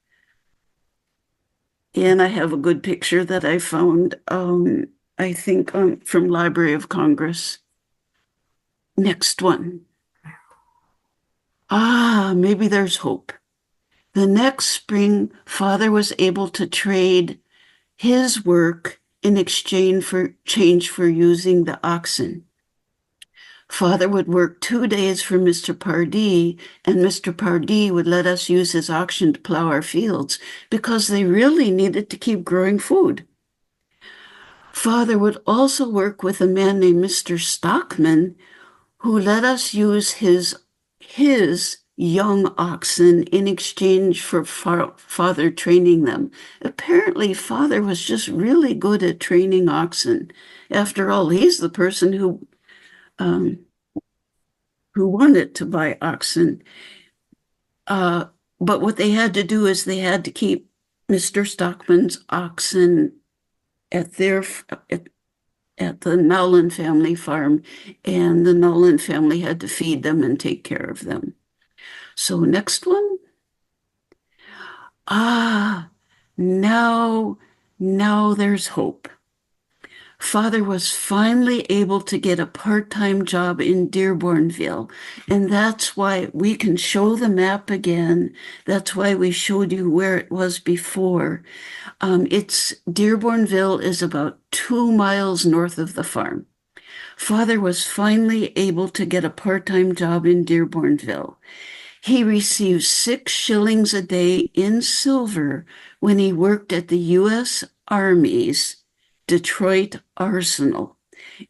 And I have a good picture that I found, I think, from Library of Congress. Next one. Ah, maybe there's hope. The next spring, Father was able to trade his work in exchange for using the oxen. Father would work 2 days for Mr. Pardee, and Mr. Pardee would let us use his oxen to plow our fields because they really needed to keep growing food. Father would also work with a man named Mr. Stockman, who let us use his young oxen in exchange for Father training them. Apparently, Father was just really good at training oxen. After all, he's the person um, who wanted to buy oxen. Uh, but what they had to do is they had to keep Mr. Stockman's oxen at their at the Nowlin family farm, and the Nowlin family had to feed them and take care of them. So next one. Ah, now, now there's hope. Father was finally able to get a part-time job in Dearbornville, and that's why we can show the map again. That's why we showed you where it was before. It's Dearbornville is about 2 miles north of the farm. Father was finally able to get a part-time job in Dearbornville. He received 6 shillings a day in silver when he worked at the U.S. Army's Detroit Arsenal.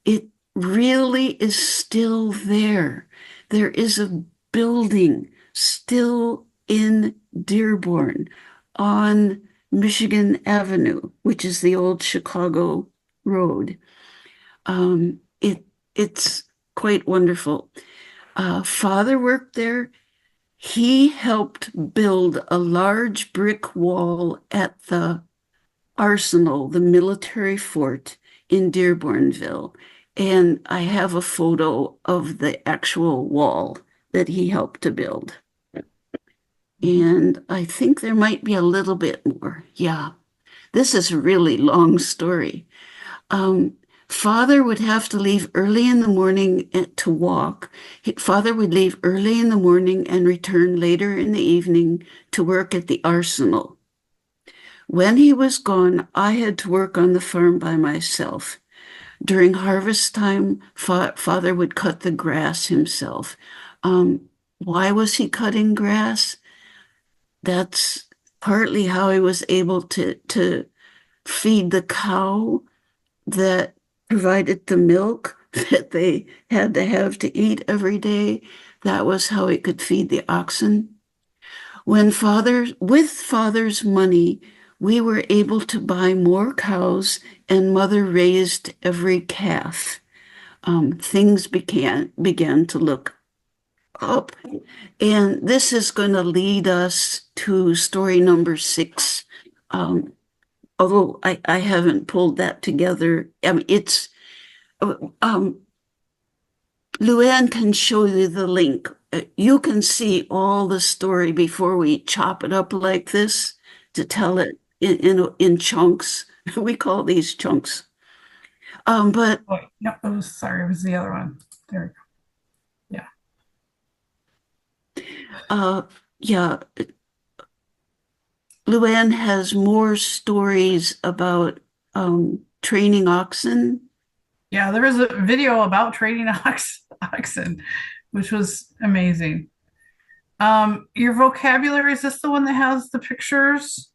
It really is still there. There is a building still in Dearborn on Michigan Avenue, which is the old Chicago road. It's quite wonderful. Father worked there. He helped build a large brick wall at the arsenal, the military fort in Dearbornville. And I have a photo of the actual wall that he helped to build. And I think there might be a little bit more. Yeah, this is a really long story. Um, Father would have to leave early in the morning to walk. Father would leave early in the morning and return later in the evening to work at the arsenal. When he was gone, I had to work on the farm by myself. During harvest time, Father would cut the grass himself. Why was he cutting grass? That's partly how he was able to feed the cow that provided the milk that they had to have to eat every day. That was how he could feed the oxen. With Father's money, we were able to buy more cows, and Mother raised every calf. Things began to look up. And this is going to lead us to story number 6. Although I haven't pulled that together. I mean, um, Luann can show you the link. You can see all the story before we chop it up like this to tell it in chunks. We call these chunks. But Oh, no, sorry, it was the other one. There we go. yeah, Luann has more stories about training oxen. Yeah, there was a video about trading oxen, which was amazing. Your vocabulary, is this the one that has the pictures?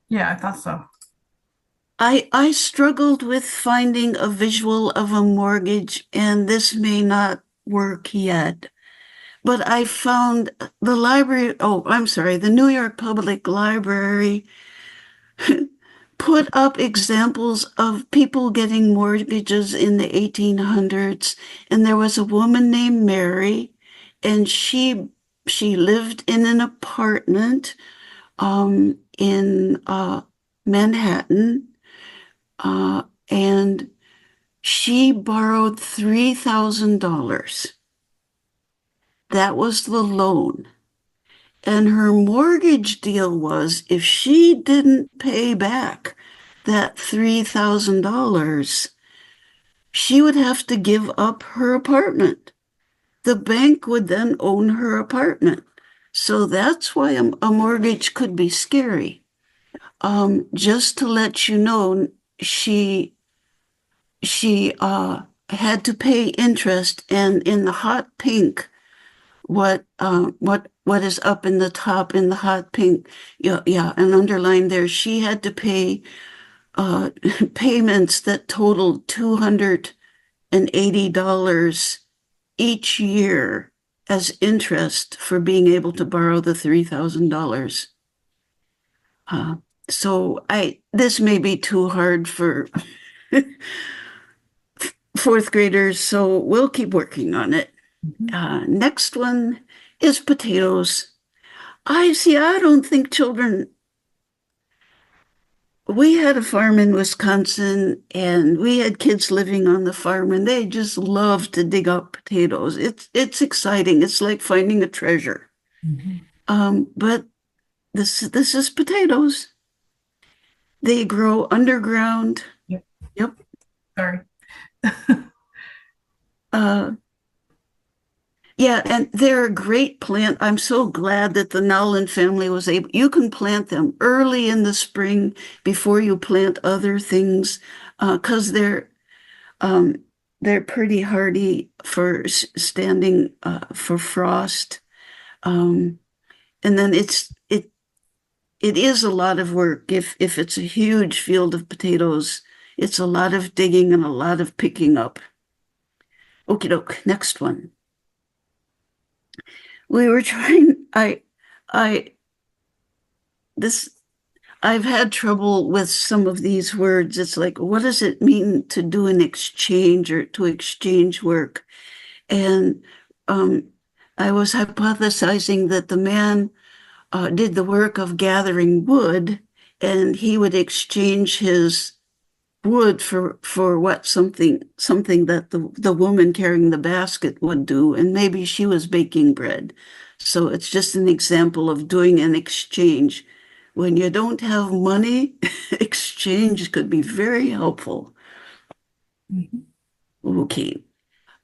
Yeah, I thought so. I struggled with finding a visual of a mortgage, and this may not work yet. But I found the library, oh, I'm sorry, the New York Public Library put up examples of people getting mortgages in the 1800s. And there was a woman named Mary, and she lived in an apartment in Manhattan, and she borrowed $3,000. That was the loan. And her mortgage deal was if she didn't pay back that $3,000, she would have to give up her apartment. The bank would then own her apartment. So that's why a mortgage could be scary. Just to let you know, she had to pay interest, and in the hot pink, what is up in the top in the hot pink, yeah, and underlined there, she had to pay uh, payments that totaled $280 each year as interest for being able to borrow the $3,000. Uh, so this may be too hard for fourth graders, so we'll keep working on it. Next one is potatoes. I don't think children, we had a farm in Wisconsin and we had kids living on the farm and they just love to dig up potatoes. It's exciting. It's like finding a treasure. But this is potatoes. They grow underground. Yep. Yep. Sorry. Uh, yeah, and they're a great plant. I'm so glad that the Nowland family was able, you can plant them early in the spring before you plant other things, because they're pretty hardy for standing for frost. And then it is a lot of work. If it's a huge field of potatoes, it's a lot of digging and a lot of picking up. Okie doke, next one. We were trying, I, this, I've had trouble with some of these words. It's like, what does it mean to do an exchange or to exchange work? And I was hypothesizing that the man did the work of gathering wood, and he would exchange his wood for what something that the woman carrying the basket would do, and maybe she was baking bread. So it's just an example of doing an exchange. When you don't have money, exchange could be very helpful. Okay.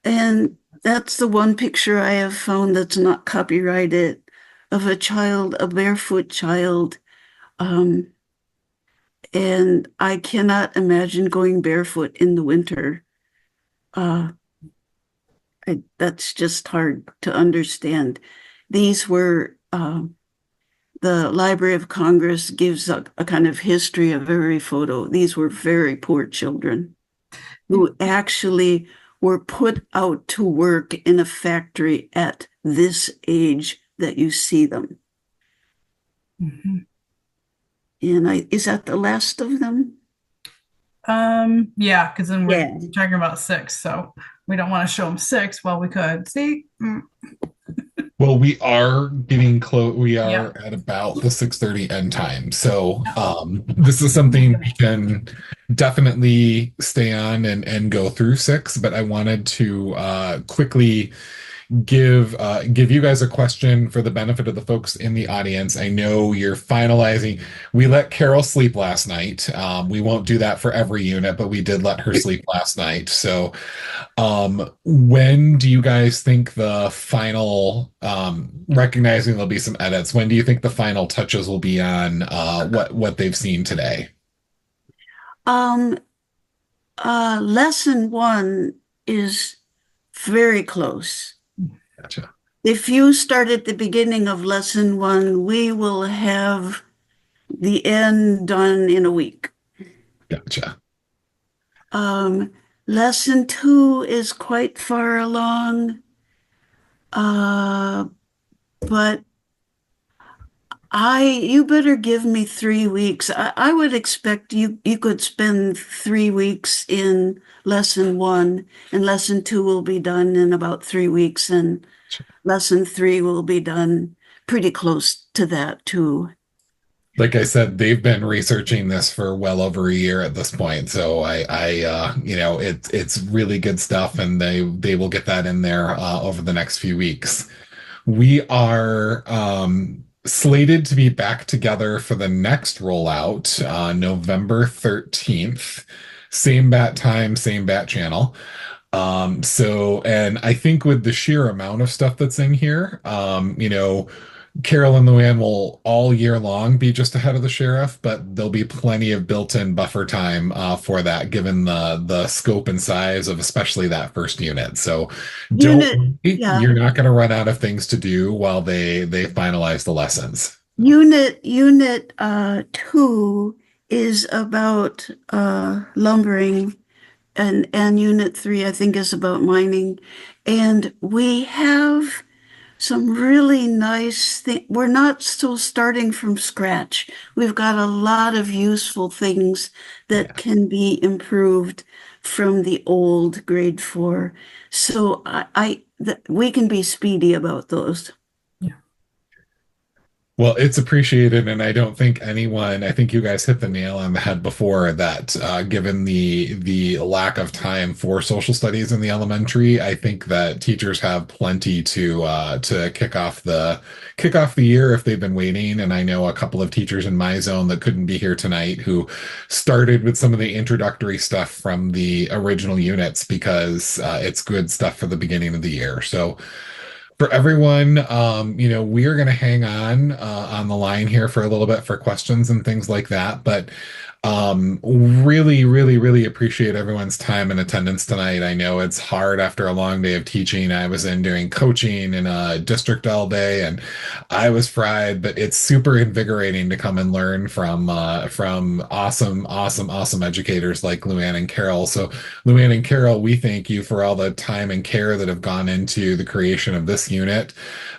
And that's the one picture I have found that's not copyrighted of a child, a barefoot child. And I cannot imagine going barefoot in the winter. That's just hard to understand. These were, the Library of Congress gives a kind of history of every photo. These were very poor children who actually were put out to work in a factory at this age that you see them. And is that the last of them? Yeah, because then we're Yeah. talking about 6, so we don't want to show them 6. Well, we could see. Well, we are getting close. We are Yeah. at about the 6:30 end time. So this is something we can definitely stay on and go through 6, but I wanted to quickly give you guys a question for the benefit of the folks in the audience. I know you're finalizing. We let Carol sleep last night. We won't do that for every unit, but we did let her sleep last night. So when do you guys think the final, recognizing there'll be some edits, when do you think the final touches will be on what they've seen today? Lesson 1 is very close. Gotcha. If you start at the beginning of lesson 1, we will have the end done in a week. Gotcha. Lesson 2 is quite far along, but you better give me 3 weeks. I would expect you could spend 3 weeks in lesson 1, and lesson 2 will be done in about 3 weeks, and lesson 3 will be done pretty close to that too. Like I said, they've been researching this for well over a year at this point. So it's really good stuff, and they will get that in there over the next few weeks. We are slated to be back together for the next rollout, November 13th. Same bat time, same bat channel. And I think with the sheer amount of stuff that's in here, Carol and Luann will all year long be just ahead of the sheriff, but there'll be plenty of built-in buffer time for that, given the scope and size of especially that first unit. So don't Unit, worry, yeah, you're not going to run out of things to do while they finalize the lessons. unit two is about lumbering, and unit three, I think, is about mining. And we have some really nice things. We're not still starting from scratch. We've got a lot of useful things that Yeah. can be improved from the old grade four. So we can be speedy about those. Well, it's appreciated, and I think you guys hit the nail on the head before that. Given the lack of time for social studies in the elementary, I think that teachers have plenty to kick off the year if they've been waiting. And I know a couple of teachers in my zone that couldn't be here tonight who started with some of the introductory stuff from the original units because it's good stuff for the beginning of the year. So for everyone, we are going to hang on the line here for a little bit for questions and things like that. But really, really, really appreciate everyone's time and attendance tonight. I know it's hard after a long day of teaching. I was in doing coaching in a district all day, and I was fried. But it's super invigorating to come and learn from awesome, awesome, awesome educators like Luann and Carol. So Luann and Carol, we thank you for all the time and care that have gone into the creation of this unit.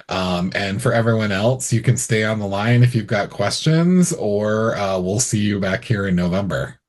And for everyone else, you can stay on the line if you've got questions, or we'll see you back here in November.